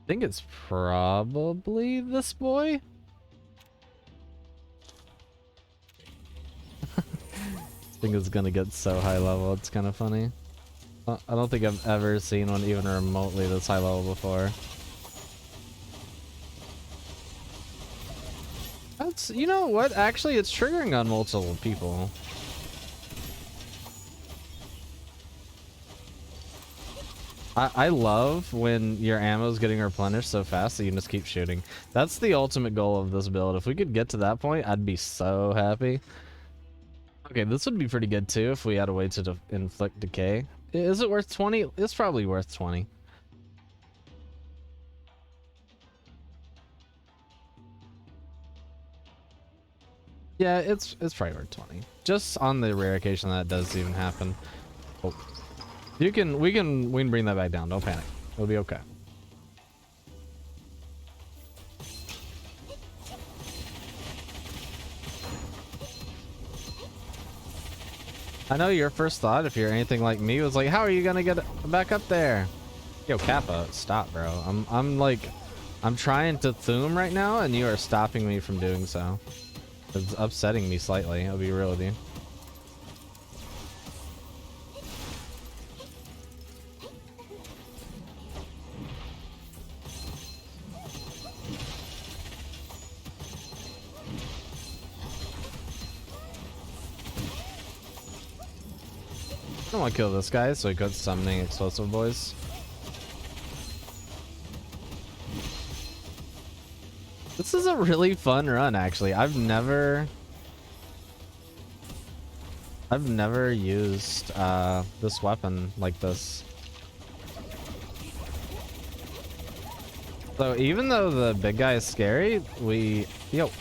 think it's probably this boy. I think it's gonna get so high level. It's kind of funny. I don't think I've ever seen one even remotely this high level before. That's, you know what? Actually, it's triggering on multiple people. I love when your ammo is getting replenished so fast that you can just keep shooting. That's the ultimate goal of this build. If we could get to that point, I'd be so happy. Okay, this would be pretty good too if we had a way to inflict decay. Is it worth 20? It's probably worth 20. Yeah, it's probably worth 20. Just on the rare occasion that does even happen. Oh. We can bring that back down. Don't panic. It'll be okay. I know your first thought, if you're anything like me, was like, how are you gonna get back up there? Yo, Kappa, stop, bro. I'm trying to Thum right now, and you are stopping me from doing so. It's upsetting me slightly. I'll be real with you. I don't want to kill this guy, so he quits summoning explosive boys. This is a really fun run, actually. I've never used this weapon like this. So even though the big guy is scary,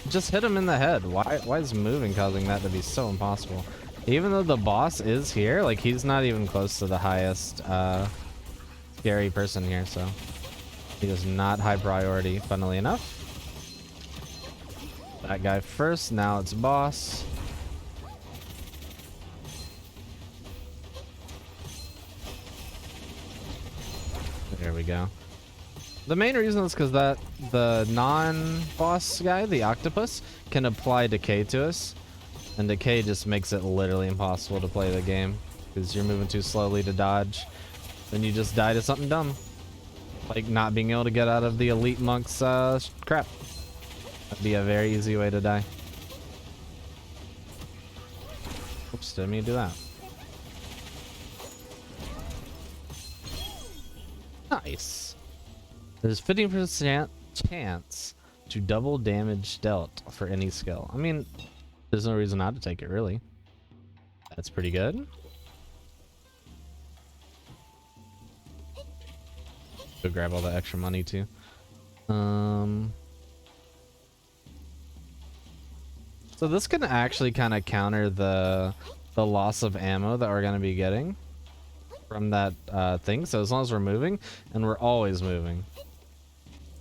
just hit him in the head. Why is moving causing that to be so impossible? Even though the boss is here, like, he's not even close to the highest scary person here, so he is not high priority, funnily enough. That guy first, now it's boss. There we go. The main reason is because that the non-boss guy, the octopus, can apply decay to us. And decay just makes it literally impossible to play the game because you're moving too slowly to dodge. Then you just die to something dumb, like not being able to get out of the elite monk's crap. That'd be a very easy way to die. Oops, didn't mean to do that. Nice. There's 50% chance to double damage dealt for any skill. I mean, there's no reason not to take it, really. That's pretty good. Go grab all the extra money too. So this can actually kind of counter the loss of ammo that we're going to be getting from that thing. So as long as we're moving, and we're always moving,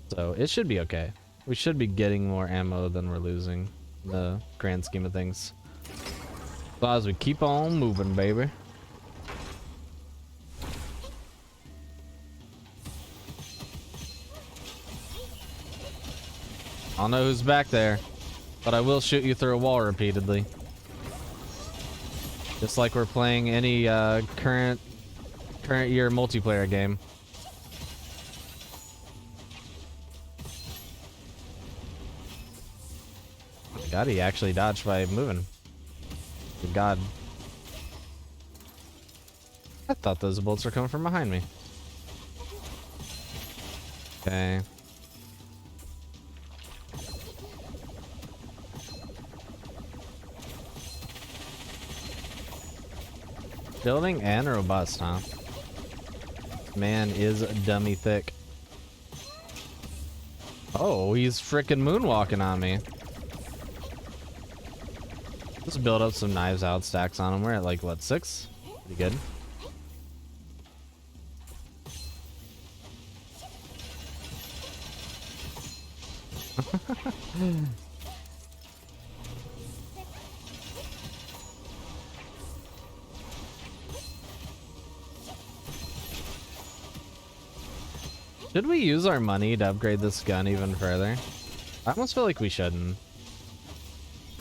so it should be okay. We should be getting more ammo than we're losing in the grand scheme of things. So as we keep on moving, baby. I don't know who's back there, but I will shoot you through a wall repeatedly. Just like we're playing any current year multiplayer game. God, he actually dodged by moving. Good God. I thought those bolts were coming from behind me. Okay. Building and robust, huh? Man is dummy thick. Oh, he's freaking moonwalking on me. Let's build up some knives out stacks on him. We're at like, what, 6? Pretty good. Should we use our money to upgrade this gun even further? I almost feel like we shouldn't.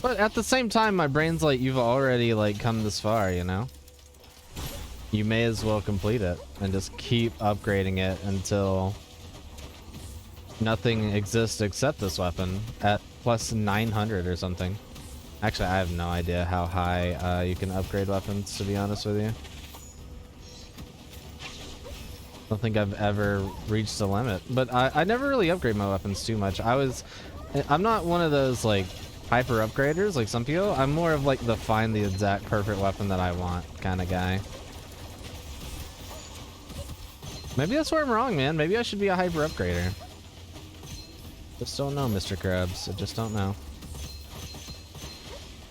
But at the same time, my brain's like, you've already like come this far, you know? You may as well complete it and just keep upgrading it until nothing exists except this weapon at plus 900 or something. Actually, I have no idea how high you can upgrade weapons, to be honest with you. I don't think I've ever reached the limit, but I never really upgrade my weapons too much. I'm not one of those like hyper upgraders like some people. I'm more of like the find the exact perfect weapon that I want kind of guy. Maybe that's where I'm wrong, man. Maybe I should be a hyper upgrader. Just don't know, Mr. Krabs. I just don't know.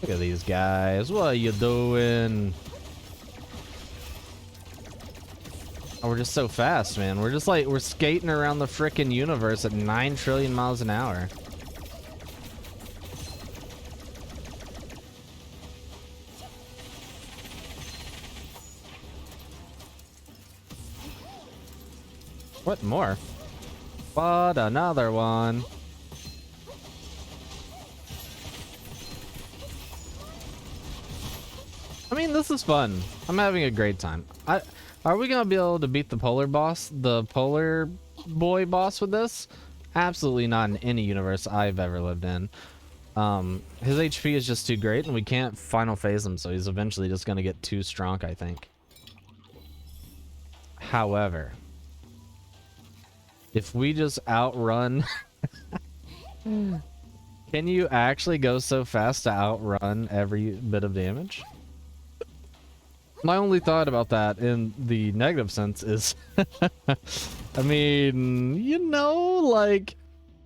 Look at these guys. What are you doing? Oh, we're just so fast, man. We're just like, we're skating around the frickin' universe at 9 trillion miles an hour. What more? What another one? I mean, this is fun. I'm having a great time. Are we gonna be able to beat the polar boss, the polar boy boss with this? Absolutely not in any universe I've ever lived in. His HP is just too great and we can't final phase him, so he's eventually just gonna get too strong, I think. However, if we just outrun... Can you actually go so fast to outrun every bit of damage? My only thought about that in the negative sense is, I mean, you know, like,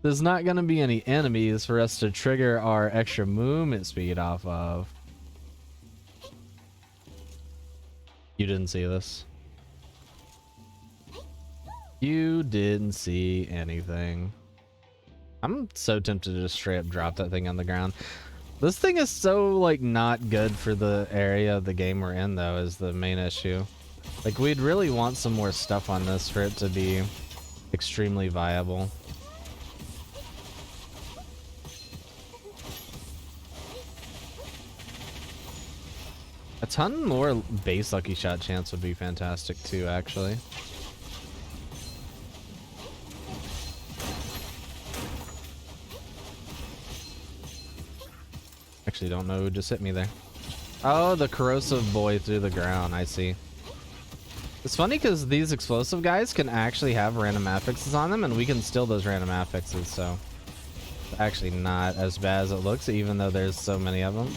there's not going to be any enemies for us to trigger our extra movement speed off of. You didn't see this. You didn't see anything. I'm so tempted to just straight up drop that thing on the ground. This thing is so, like, not good for the area of the game we're in, though, is the main issue. Like, we'd really want some more stuff on this for it to be extremely viable. A ton more base lucky shot chance would be fantastic, too, actually. Actually don't know who just hit me there. Oh, the corrosive boy through the ground. I see. It's funny because these explosive guys can actually have random affixes on them and we can steal those random affixes, so it's actually not as bad as it looks, even though there's so many of them.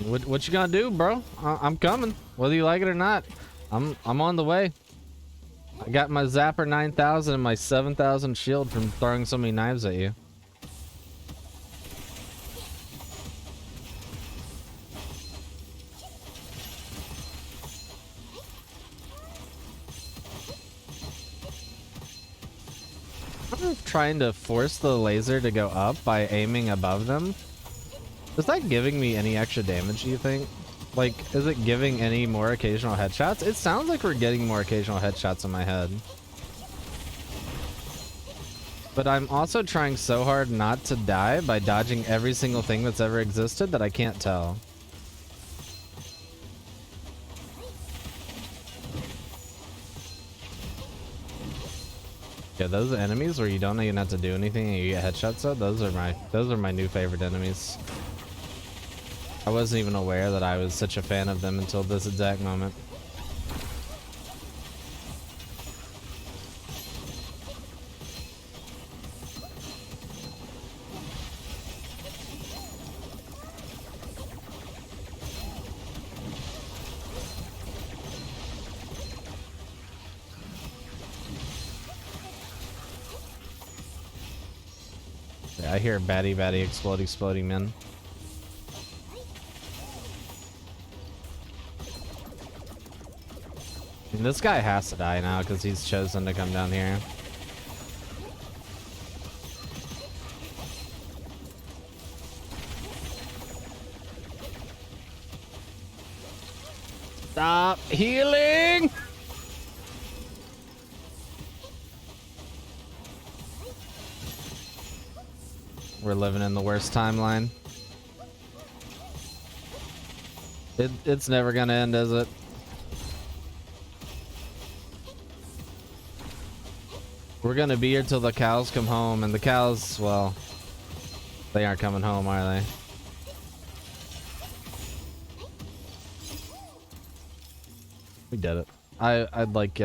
What you gonna do, bro? I'm coming, whether you like it or not. I'm on the way. I got my Zapper 9000 and my 7000 shield from throwing so many knives at you. I'm trying to force the laser to go up by aiming above them. Is that giving me any extra damage, do you think? Like, is it giving any more occasional headshots? It sounds like we're getting more occasional headshots in my head. But I'm also trying so hard not to die by dodging every single thing that's ever existed that I can't tell. Yeah, those enemies where you don't even have to do anything and you get headshots up, those are my new favorite enemies. I wasn't even aware that I was such a fan of them until this exact moment. Yeah, I hear batty exploding men. And this guy has to die now because he's chosen to come down here. Stop healing! We're living in the worst timeline. It's never gonna end, is it? We're gonna be here till the cows come home, and the cows, well, they aren't coming home, are they? We did it. I'd like,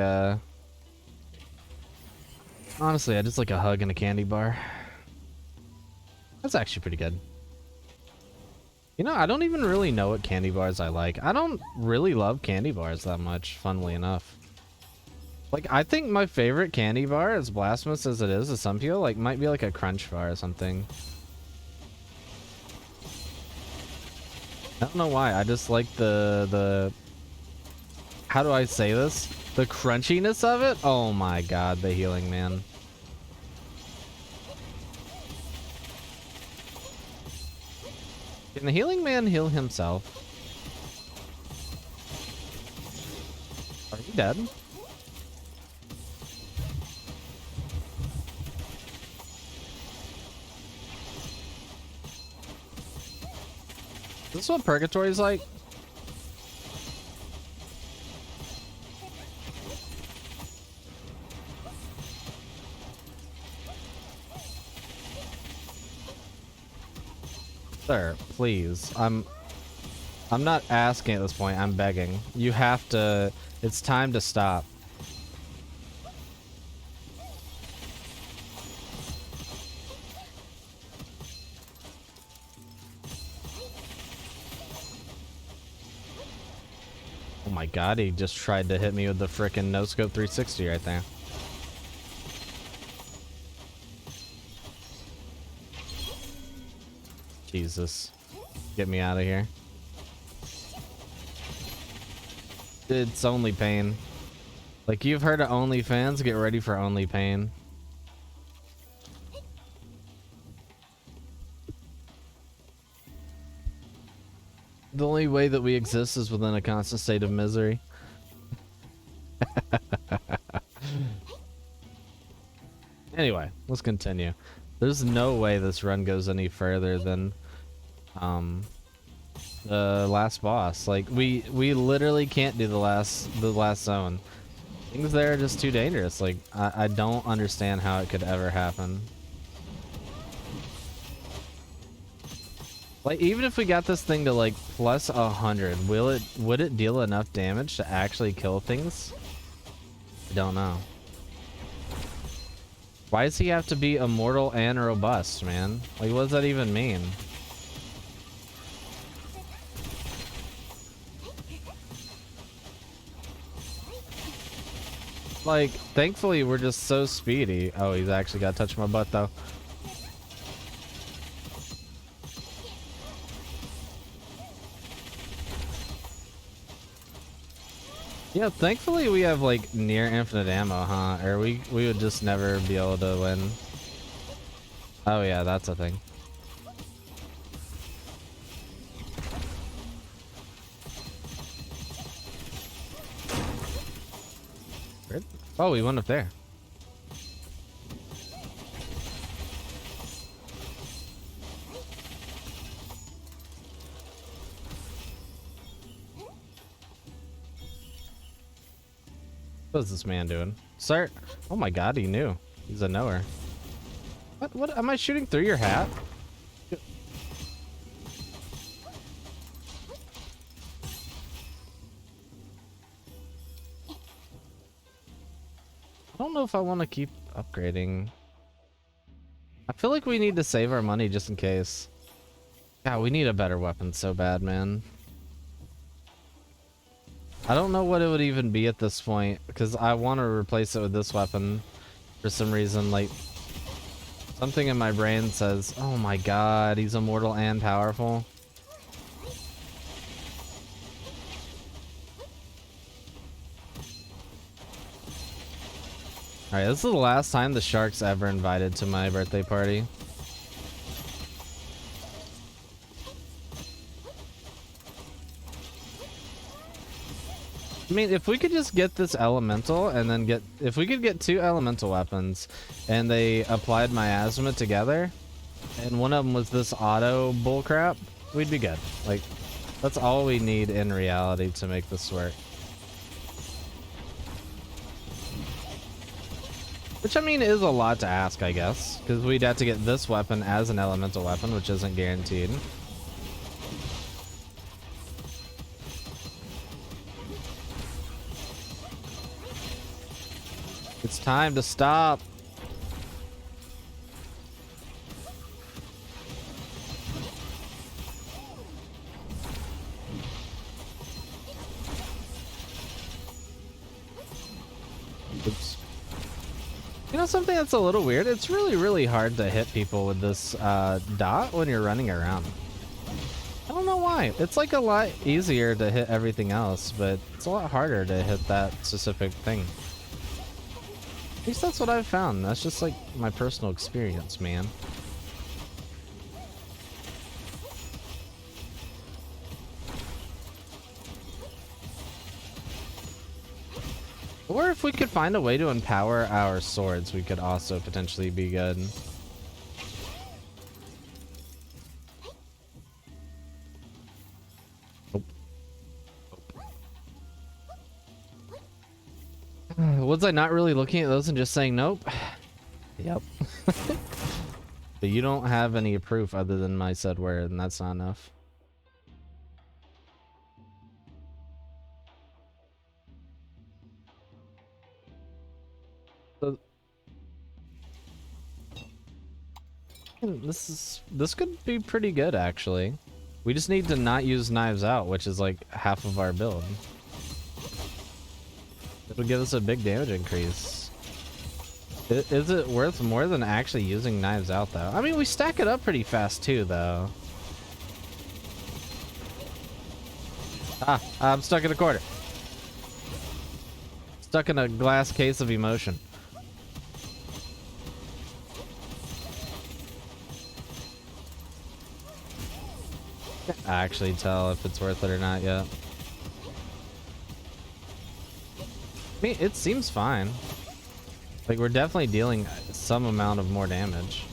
honestly, I just like a hug and a candy bar. That's actually pretty good. You know, I don't even really know what candy bars I like. I don't really love candy bars that much, funnily enough. Like, I think my favorite candy bar, as blasphemous as it is to some people, like, might be like a crunch bar or something. I don't know why. I just like the how do I say this? The crunchiness of it? Oh my god, the healing man. Can the healing man heal himself? Are you dead? Is this what purgatory's like? Sir, please. I'm not asking at this point, I'm begging. You have to, it's time to stop. Oh my god, he just tried to hit me with the frickin' no-scope 360 right there. Jesus. Get me out of here. It's only pain. Like, you've heard of OnlyFans? Get ready for only pain. The only way that we exist is within a constant state of misery. Anyway, let's continue. There's no way this run goes any further than the last boss. Like, we literally can't do the last zone. Things there are just too dangerous. Like, I don't understand how it could ever happen. Like, even if we got this thing to like plus 100, would it deal enough damage to actually kill things? I don't know. Why does he have to be immortal and robust, man? Like, what does that even mean? Like, thankfully we're just so speedy. Oh, he's actually got to touch my butt though. Yeah, thankfully we have like near infinite ammo, huh? Or we would just never be able to win. Oh yeah, that's a thing. Oh, we went up there. What is this man doing? Sir? Oh my god, he knew. He's a knower. What? Am I shooting through your hat? I don't know if I want to keep upgrading. I feel like we need to save our money just in case. God, we need a better weapon so bad, man. I don't know what it would even be at this point, because I want to replace it with this weapon for some reason. Like, something in my brain says, oh my god, he's immortal and powerful. Alright, this is the last time the shark's ever invited to my birthday party. I mean, if we could just get this elemental and then if we could get 2 elemental weapons and they applied miasma together and one of them was this auto bullcrap, we'd be good. Like, that's all we need in reality to make this work. Which, I mean, is a lot to ask, I guess, because we'd have to get this weapon as an elemental weapon, which isn't guaranteed. It's time to stop. Oops. You know something that's a little weird? It's really, really hard to hit people with this dot when you're running around. I don't know why. It's like a lot easier to hit everything else, but it's a lot harder to hit that specific thing. At least that's what I've found. That's just like my personal experience, man. Or if we could find a way to empower our swords, we could also potentially be good. Nope. Was I not really looking at those and just saying nope? Yep. But you don't have any proof other than my said word, and that's not enough. So, this could be pretty good, actually. We just need to not use knives out, which is like half of our build. It'll give us a big damage increase. Is it worth more than actually using knives out, though? I mean, we stack it up pretty fast, too, though. Ah, I'm stuck in a corner. Stuck in a glass case of emotion. Can't actually tell if it's worth it or not yet. I mean, it seems fine. Like, we're definitely dealing some amount of more damage.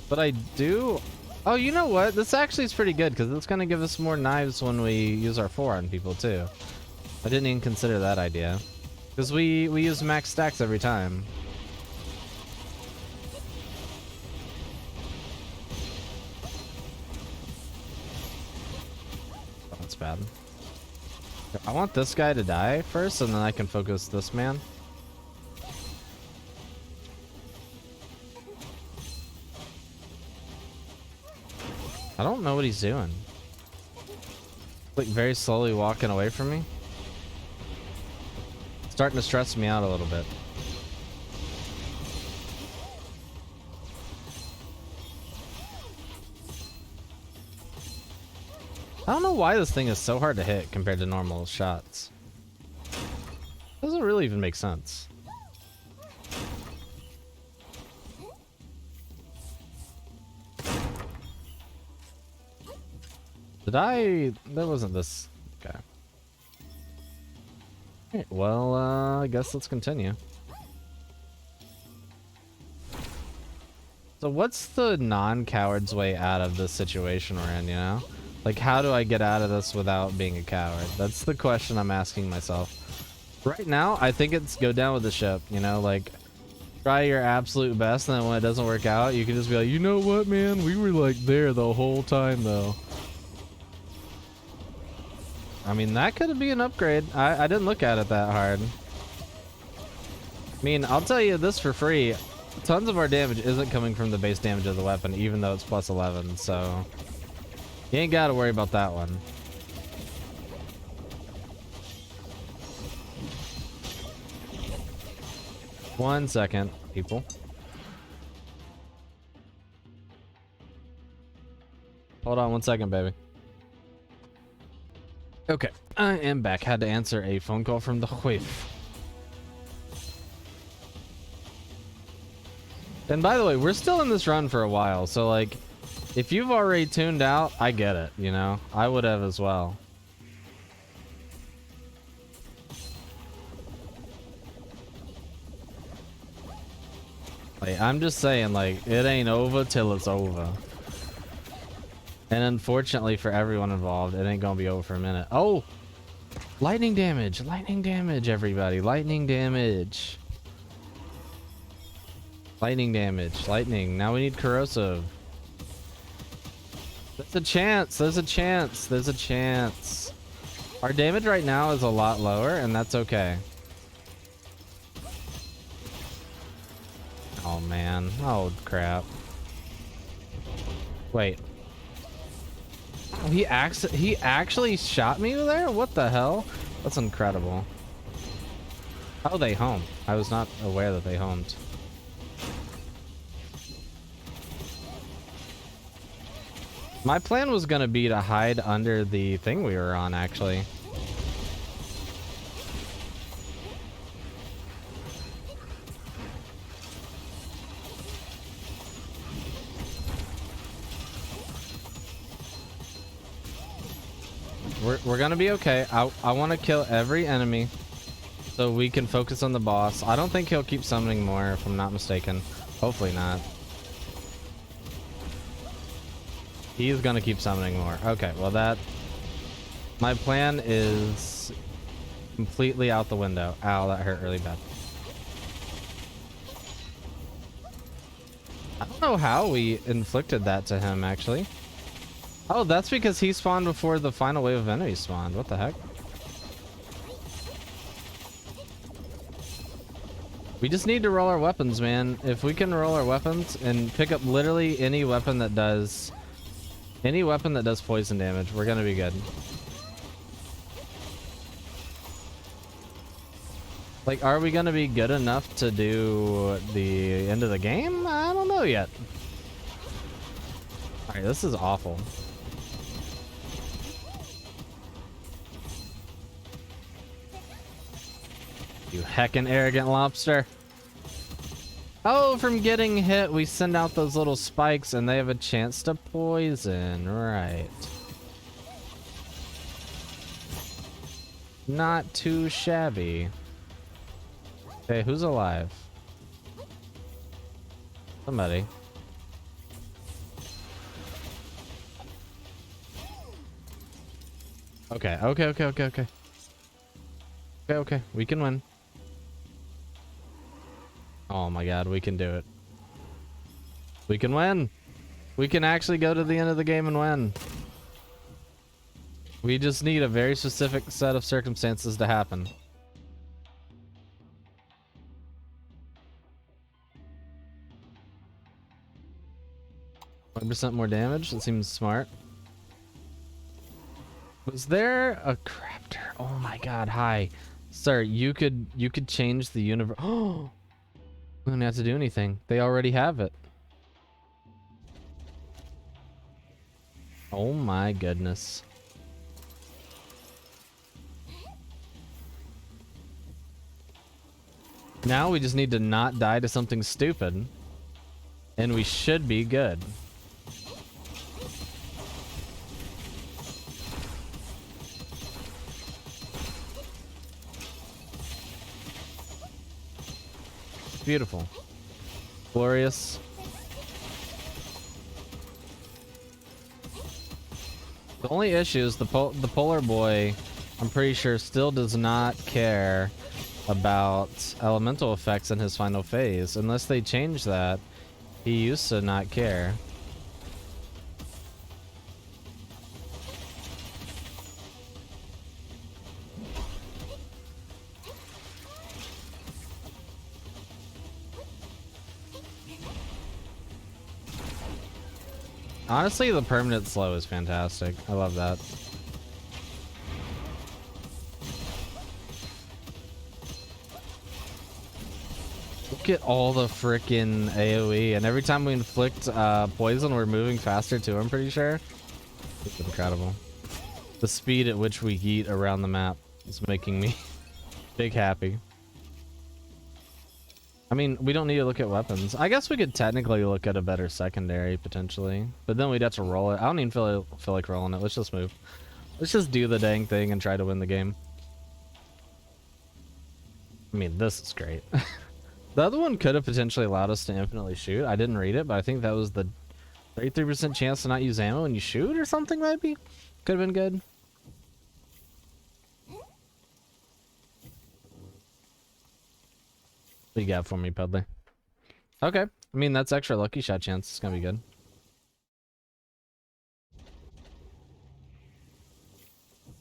But I do... Oh, you know what? This actually is pretty good, because it's going to give us more knives when we use our 4 on people, too. I didn't even consider that idea. Because we use max stacks every time. Oh, that's bad. I want this guy to die first, and then I can focus this man. I don't know what he's doing. Like, very slowly walking away from me. Starting to stress me out a little bit. I don't know why this thing is so hard to hit compared to normal shots. Doesn't really even make sense. Did I? That wasn't this. Okay. Alright, well, I guess let's continue. So what's the non-coward's way out of this situation we're in, you know? Like, how do I get out of this without being a coward? That's the question I'm asking myself. Right now, I think it's go down with the ship, you know? Like, try your absolute best, and then when it doesn't work out, you can just be like, you know what, man? We were, like, there the whole time, though. I mean, that could be an upgrade. I didn't look at it that hard. I mean, I'll tell you this for free. Tons of our damage isn't coming from the base damage of the weapon, even though it's plus 11, so... You ain't gotta worry about that one. One second, people. Hold on one second, baby. Okay, I am back. Had to answer a phone call from the wife. And by the way, we're still in this run for a while, so like, if you've already tuned out, I get it, you know? I would have as well. Like, I'm just saying, like, it ain't over till it's over. And unfortunately for everyone involved, it ain't gonna be over for a minute. Oh! Lightning damage! Lightning damage, everybody! Lightning damage! Lightning damage. Lightning. Now we need corrosive. There's a chance. There's a chance. There's a chance. Our damage right now is a lot lower, and that's okay. Oh, man. Oh, crap. Wait. Oh, he actually shot me there? What the hell? That's incredible. Oh, they home. I was not aware that they homed. My plan was gonna be to hide under the thing we were on, actually. We're gonna be okay. I want to kill every enemy so we can focus on the boss. I don't think he'll keep summoning more, if I'm not mistaken. Hopefully not. He's gonna keep summoning more. Okay, well that... My plan is completely out the window. Ow, that hurt really bad. I don't know how we inflicted that to him, actually. Oh, that's because he spawned before the final wave of enemies spawned. What the heck? We just need to roll our weapons, man. If we can roll our weapons and pick up literally any weapon that does... Any weapon that does poison damage, we're gonna be good. Like, are we gonna be good enough to do the end of the game? I don't know yet. Alright, this is awful. You heckin' arrogant lobster. Oh, from getting hit, we send out those little spikes and they have a chance to poison. Right. Not too shabby. Okay, who's alive? Somebody. Okay, okay. Okay, we can win. Oh my god, we can do it. We can win! We can actually go to the end of the game and win. We just need a very specific set of circumstances to happen. 1% more damage? That seems smart. Was there a crafter? Oh my god, hi. Sir, you could change the universe. Oh! We don't have to do anything. They already have it. Oh my goodness. Now we just need to not die to something stupid. And we should be good. beautiful. Glorious. The only issue is the polar boy, I'm pretty sure, still does not care about elemental effects in his final phase. Unless they change that, he used to not care. Honestly, the permanent slow is fantastic. I love that. Look at all the frickin' AoE, and every time we inflict poison, we're moving faster too, I'm pretty sure. It's incredible. The speed at which we yeet around the map is making me big happy. I mean, we don't need to look at weapons. I guess we could technically look at a better secondary, potentially. But then we'd have to roll it. I don't even feel like rolling it. Let's just move. Let's just do the dang thing and try to win the game. I mean, this is great. The other one could have potentially allowed us to infinitely shoot. I didn't read it, but I think that was the 33% chance to not use ammo when you shoot or something, maybe? Could have been good. What you got for me, Pedler? Okay. I mean, that's extra lucky shot chance. It's gonna be good.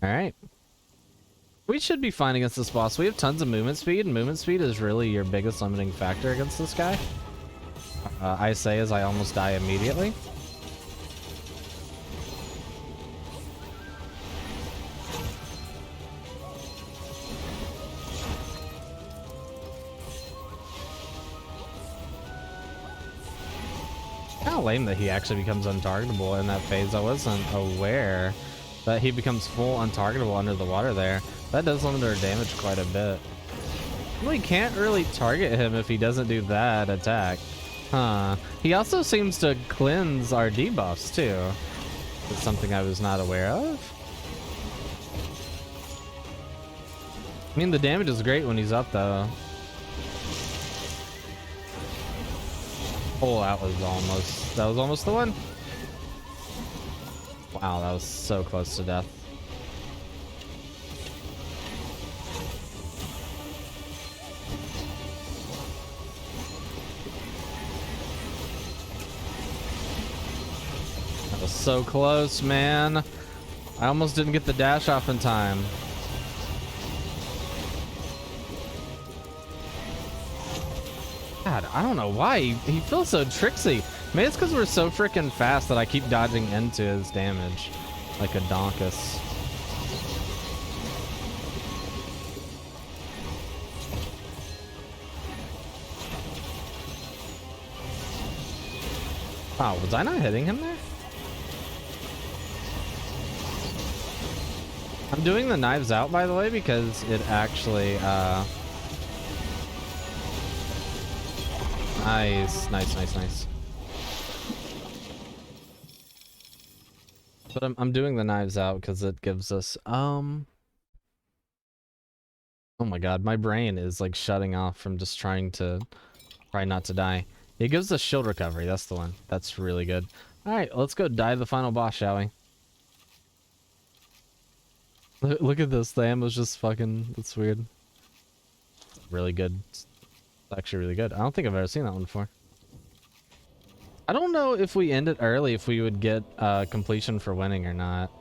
Alright. We should be fine against this boss. We have tons of movement speed, and movement speed is really your biggest limiting factor against this guy. I say as I almost die immediately. Kind of lame that he actually becomes untargetable in that phase. I wasn't aware that he becomes full untargetable under the water there. That does limit our damage quite a bit. We can't really target him if he doesn't do that attack. Huh. He also seems to cleanse our debuffs too. It's something I was not aware of. I mean, the damage is great when he's up though. Oh, that was almost the one. Wow, that was so close to death. That was so close, man. I almost didn't get the dash off in time. God, I don't know why he feels so tricksy. Maybe it's because we're so freaking fast that I keep dodging into his damage like a donkus. Wow, was I not hitting him there? I'm doing the knives out, by the way, because it actually nice. But I'm doing the knives out because it gives us oh my god, my brain is like shutting off from just try not to die. It gives us shield recovery. That's the one. That's really good. All right, let's go dive the final boss, shall we? Look at this. The ammo's just fucking. That's weird. Really good. It's actually really good. I don't think I've ever seen that one before. I don't know if we end it early if we would get completion for winning or not.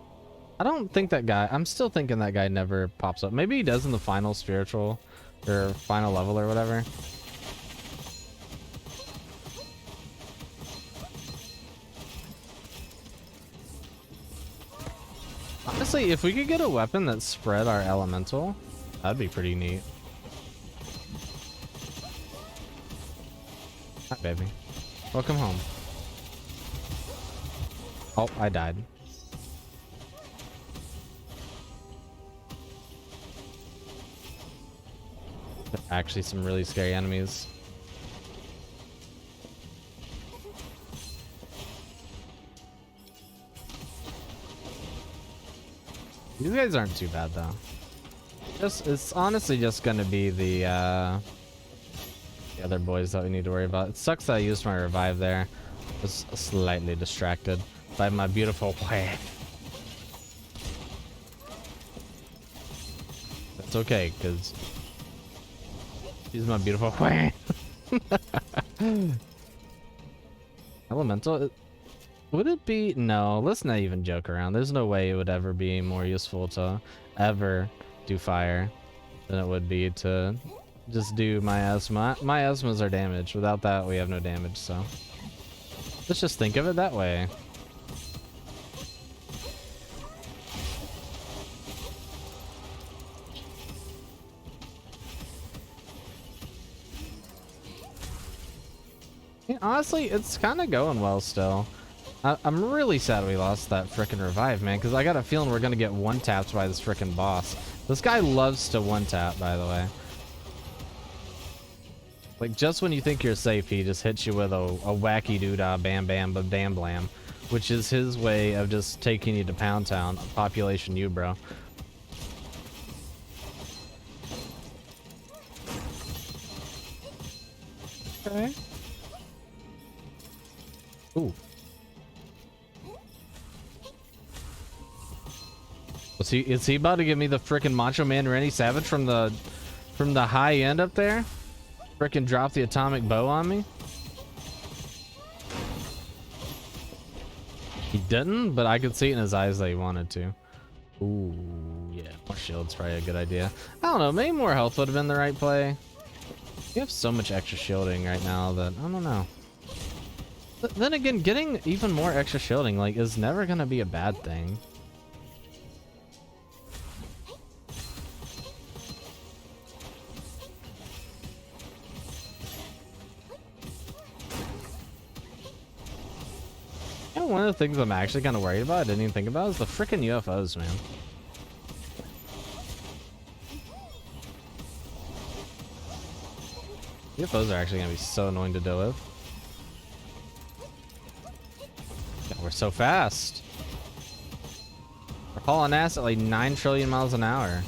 I don't think that guy. I'm still thinking that guy never pops up. Maybe he does in the final spiritual or final level or whatever. Honestly, if we could get a weapon that spread our elemental, that'd be pretty neat. Hi, baby. Welcome home. Oh, I died. Actually, some really scary enemies. These guys aren't too bad though. It's honestly just gonna be the the other boys that we need to worry about. It sucks that I used my revive there. I was slightly distracted by my beautiful wife. That's okay, because she's my beautiful wife. Elemental? Would it be? No, let's not even joke around. There's no way it would ever be more useful to ever do fire than it would be to just do miasma. Miasmas are damage. Without that, we have no damage, so let's just think of it that way. Yeah, honestly, it's kind of going well still. I'm really sad we lost that frickin' revive, man, because I got a feeling we're going to get one-tapped by this frickin' boss. This guy loves to one-tap, by the way. Like, just when you think you're safe, he just hits you with a wacky doodah bam bam ba bam blam, which is his way of just taking you to Pound Town. Population you, bro. Okay. Ooh. Is he about to give me the frickin' Macho Man Randy Savage from the high end up there? Frickin' drop the atomic bow on me? He didn't, but I could see it in his eyes that he wanted to. Ooh, yeah, more shield's probably a good idea. I don't know, maybe more health would have been the right play. We have so much extra shielding right now that I don't know. But then again, getting even more extra shielding like is never gonna be a bad thing. One of the things I'm actually kind of worried about, I didn't even think about, is the freaking UFOs, man. UFOs are actually going to be so annoying to deal with. God, we're so fast. We're hauling ass at like 9 trillion miles an hour.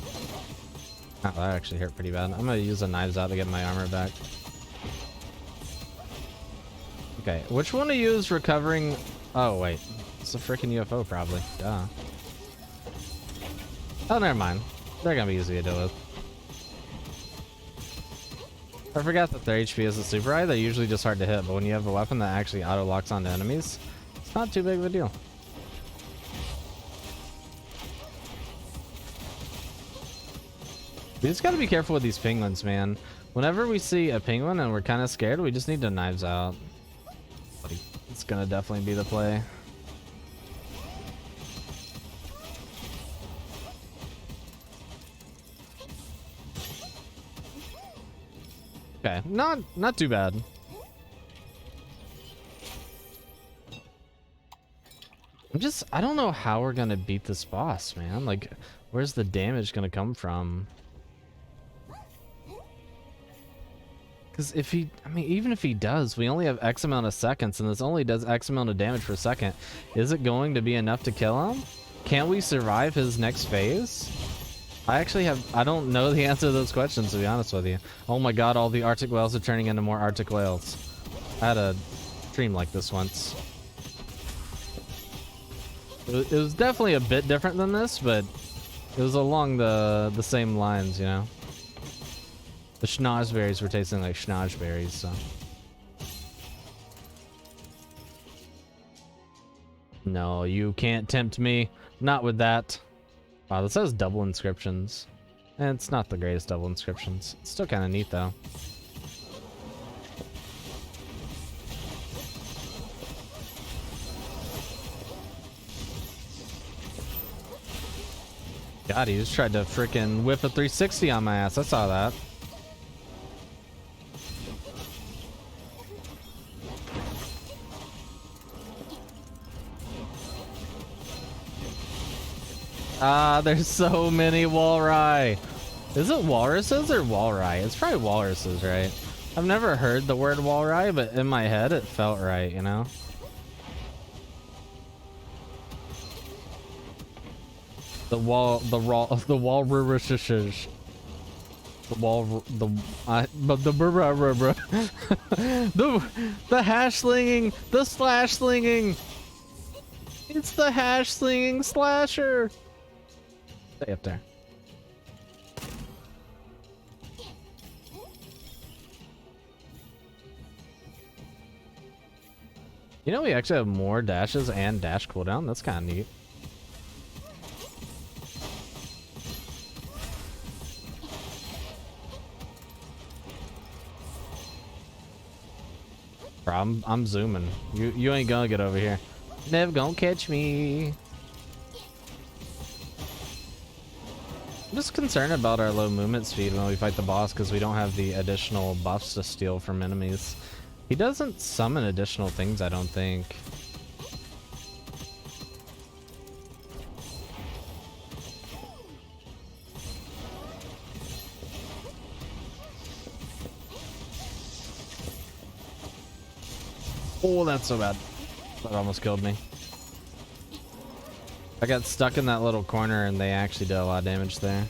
Oh, that actually hurt pretty bad. I'm going to use the knives out to get my armor back. Okay, which one to use recovering... Oh, wait. It's a freaking UFO, probably. Duh. Oh, never mind. They're gonna be easy to deal with. I forgot that their HP is a super high. They're usually just hard to hit, but when you have a weapon that actually auto-locks onto enemies, it's not too big of a deal. We just gotta be careful with these penguins, man. Whenever we see a penguin and we're kind of scared, we just need to knives out. Like, it's gonna definitely be the play. Okay, not too bad. I don't know how we're gonna beat this boss, man. Like, where's the damage gonna come from? Because if he, I mean, even if he does, we only have X amount of seconds, and this only does X amount of damage per second. Is it going to be enough to kill him? Can we survive his next phase? I don't know the answer to those questions, to be honest with you. Oh my god, all the Arctic whales are turning into more Arctic whales. I had a dream like this once. It was definitely a bit different than this, but it was along the same lines, you know? The schnozberries were tasting like schnozberries, so. No, you can't tempt me. Not with that. Wow, this has double inscriptions. And it's not the greatest double inscriptions. It's still kind of neat, though. God, he just tried to frickin' whip a 360 on my ass. I saw that. Ah, there's so many walrus. Is it walruses or walrus? It's probably walruses, right? I've never heard the word walrus, but in my head it felt right, you know? The walruses. The wall, the hash slinging, the slash slinging. It's the hash slinging slasher. Stay up there. You know, we actually have more dashes and dash cooldown. That's kind of neat. Bro, I'm zooming. You ain't gonna get over here. Never gonna catch me. I'm just concerned about our low movement speed when we fight the boss because we don't have the additional buffs to steal from enemies. He doesn't summon additional things, I don't think. Oh, that's so bad. That almost killed me. I got stuck in that little corner and they actually did a lot of damage there.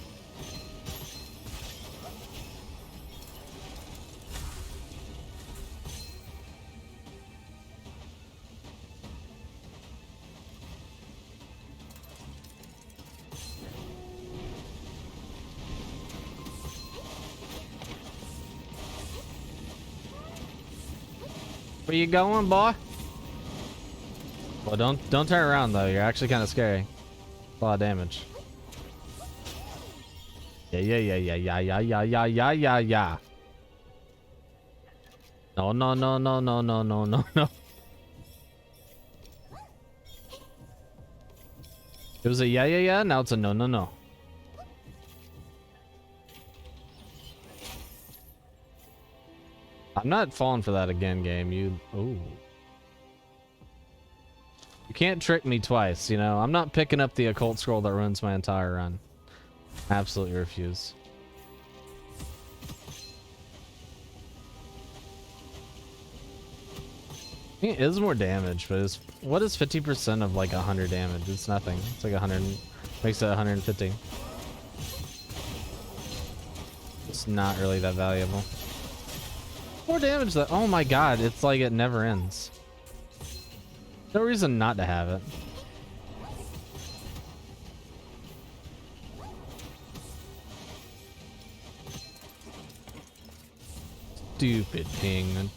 Where you going, boy? Well, don't turn around though. You're actually kind of scary. A lot of damage. Yeah. No. It was a yeah. Now it's a no. I'm not falling for that again, game. Ooh. You can't trick me twice, you know? I'm not picking up the occult scroll that ruins my entire run. Absolutely refuse. It is more damage, but what is 50% of like 100 damage? It's nothing. It's like 100, makes it 150. It's not really that valuable. More damage that, oh my god, it's like it never ends. No reason not to have it. Stupid ping.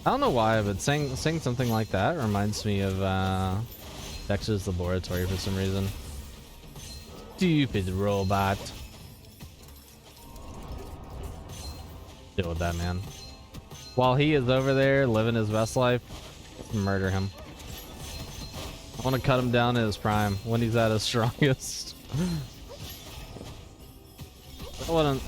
I don't know why, but saying something like that reminds me of Dexter's Laboratory for some reason. Stupid robot. Deal with that, man. While he is over there living his best life, murder him. I want to cut him down at his prime when he's at his strongest.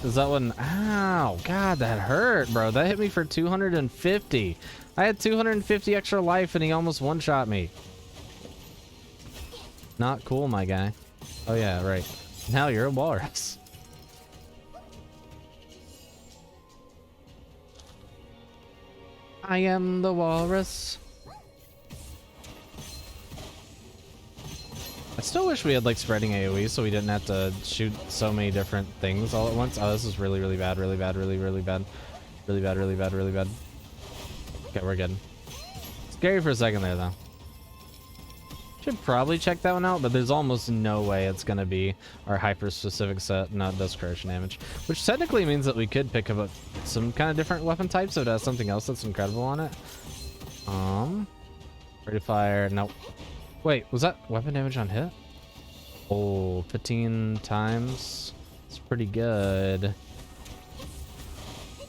Is that one? Ow, god, that hurt, bro. That hit me for 250. I had 250 extra life and he almost one-shot me. Not cool, my guy. Oh yeah, right. Now you're a walrus. I am the walrus. I still wish we had like spreading AoE so we didn't have to shoot so many different things all at once. Oh, this is really bad. Really bad. Okay, we're good. Scary for a second there though. Should probably check that one out, but there's almost no way it's gonna be our hyper specific set. No, it does corrosion damage, which technically means that we could pick up some kind of different weapon types so it has something else that's incredible on it. Rate of fire. Nope. Wait, was that weapon damage on hit? Oh, 15 times. It's pretty good.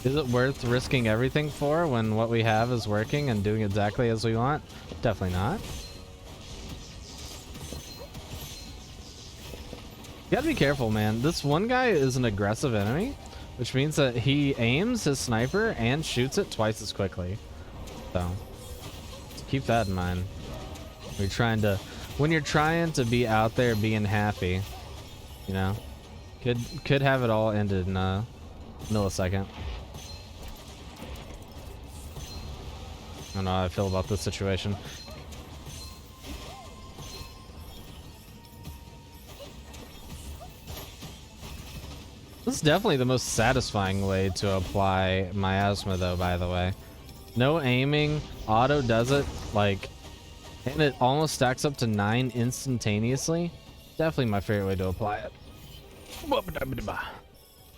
Is it worth risking everything for when what we have is working and doing exactly as we want? Definitely not. You gotta be careful, man. This one guy is an aggressive enemy, which means that he aims his sniper and shoots it twice as quickly. So, keep that in mind. When you're trying to be out there being happy, you know, could have it all ended in a millisecond. I don't know how I feel about this situation. This is definitely the most satisfying way to apply miasma, though, by the way. No aiming, auto does it, like, and it almost stacks up to 9 instantaneously. Definitely my favorite way to apply it.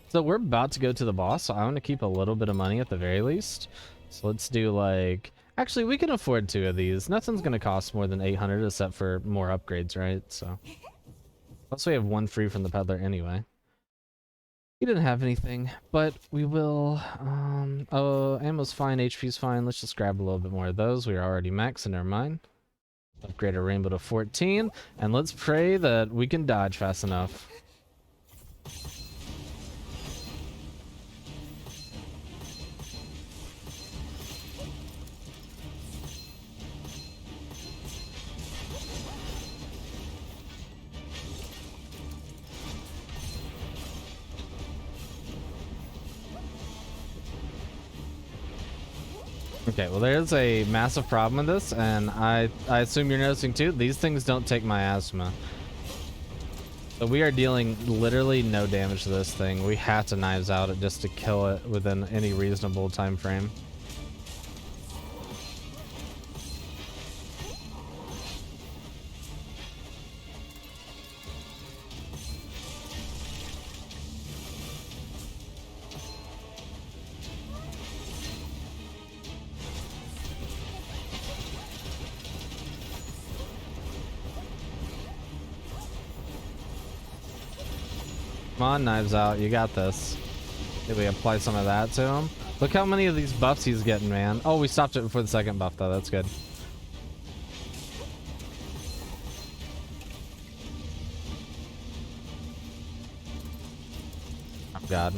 So we're about to go to the boss, so I want to keep a little bit of money at the very least. So let's do like... Actually, we can afford 2 of these. Nothing's going to cost more than 800 except for more upgrades, right? So... Plus we have 1 free from the peddler anyway. He didn't have anything, but we will... Oh, ammo's fine, HP's fine. Let's just grab a little bit more of those. We are already maxing, never mind. Upgrade our rainbow to 14, and let's pray that we can dodge fast enough. Okay, well there's a massive problem with this, and I assume you're noticing too, these things don't take miasma. So we are dealing literally no damage to this thing. We have to knives out it just to kill it within any reasonable time frame. Come on, knives out. You got this. Did we apply some of that to him? Look how many of these buffs he's getting, man. Oh, we stopped it before the second buff, though. That's good. Oh, God.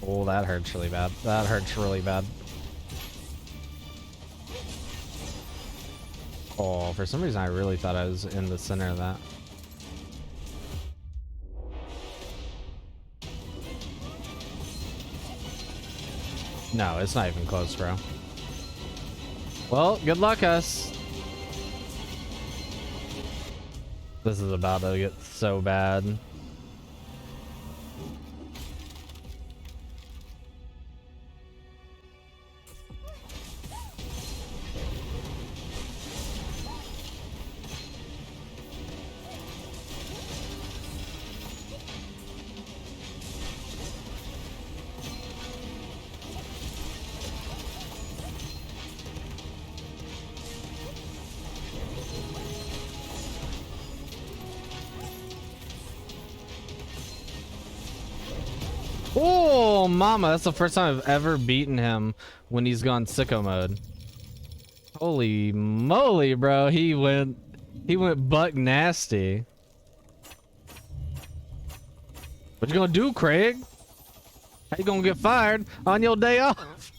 Oh, that hurts really bad. That hurts really bad. Oh, for some reason I really thought I was in the center of that. No, it's not even close, bro. Well, good luck, us. This is about to get so bad. Oh, mama, that's the first time I've ever beaten him when he's gone sicko mode. Holy moly, bro. He went buck nasty. What you gonna do, Craig? How you gonna get fired on your day off?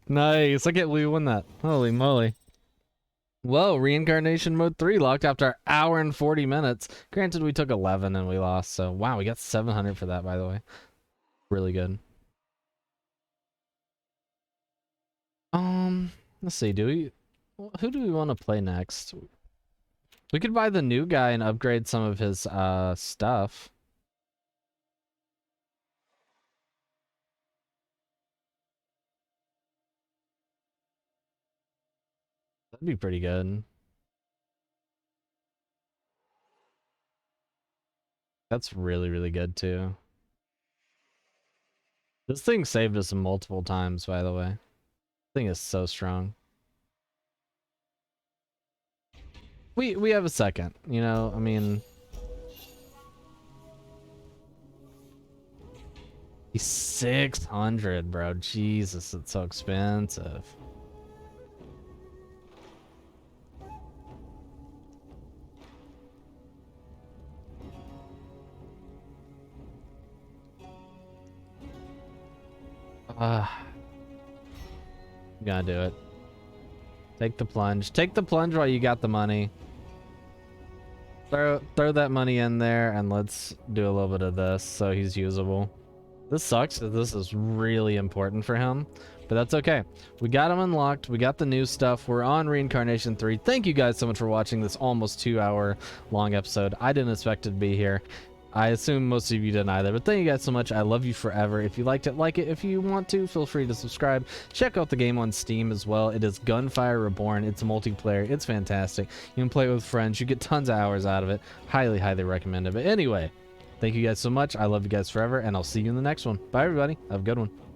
Nice. I can't believe we won that. Holy moly. Whoa, reincarnation mode 3 locked after an hour and 40 minutes. Granted, we took 11 and we lost, so wow, we got 700 for that, by the way. Really good. Let's see, who do we want to play next? We could buy the new guy and upgrade some of his stuff. That'd be pretty good. That's really, really good too. This thing saved us multiple times, by the way. This thing is so strong. We have a second, you know, I mean... He's 600, bro. Jesus, it's so expensive. You gotta do it. Take the plunge. Take the plunge while you got the money. Throw that money in there and let's do a little bit of this so he's usable. This sucks. This is really important for him. But that's okay. We got them unlocked. We got the new stuff. We're on Reincarnation 3. Thank you guys so much for watching this almost 2-hour long episode. I didn't expect it to be here. I assume most of you didn't either, but thank you guys so much. I love you forever. If you liked it, like it. If you want to, feel free to subscribe. Check out the game on Steam as well. It is Gunfire Reborn. It's multiplayer. It's fantastic. You can play it with friends. You get tons of hours out of it. Highly, highly recommend it. But anyway, thank you guys so much. I love you guys forever, and I'll see you in the next one. Bye, everybody. Have a good one.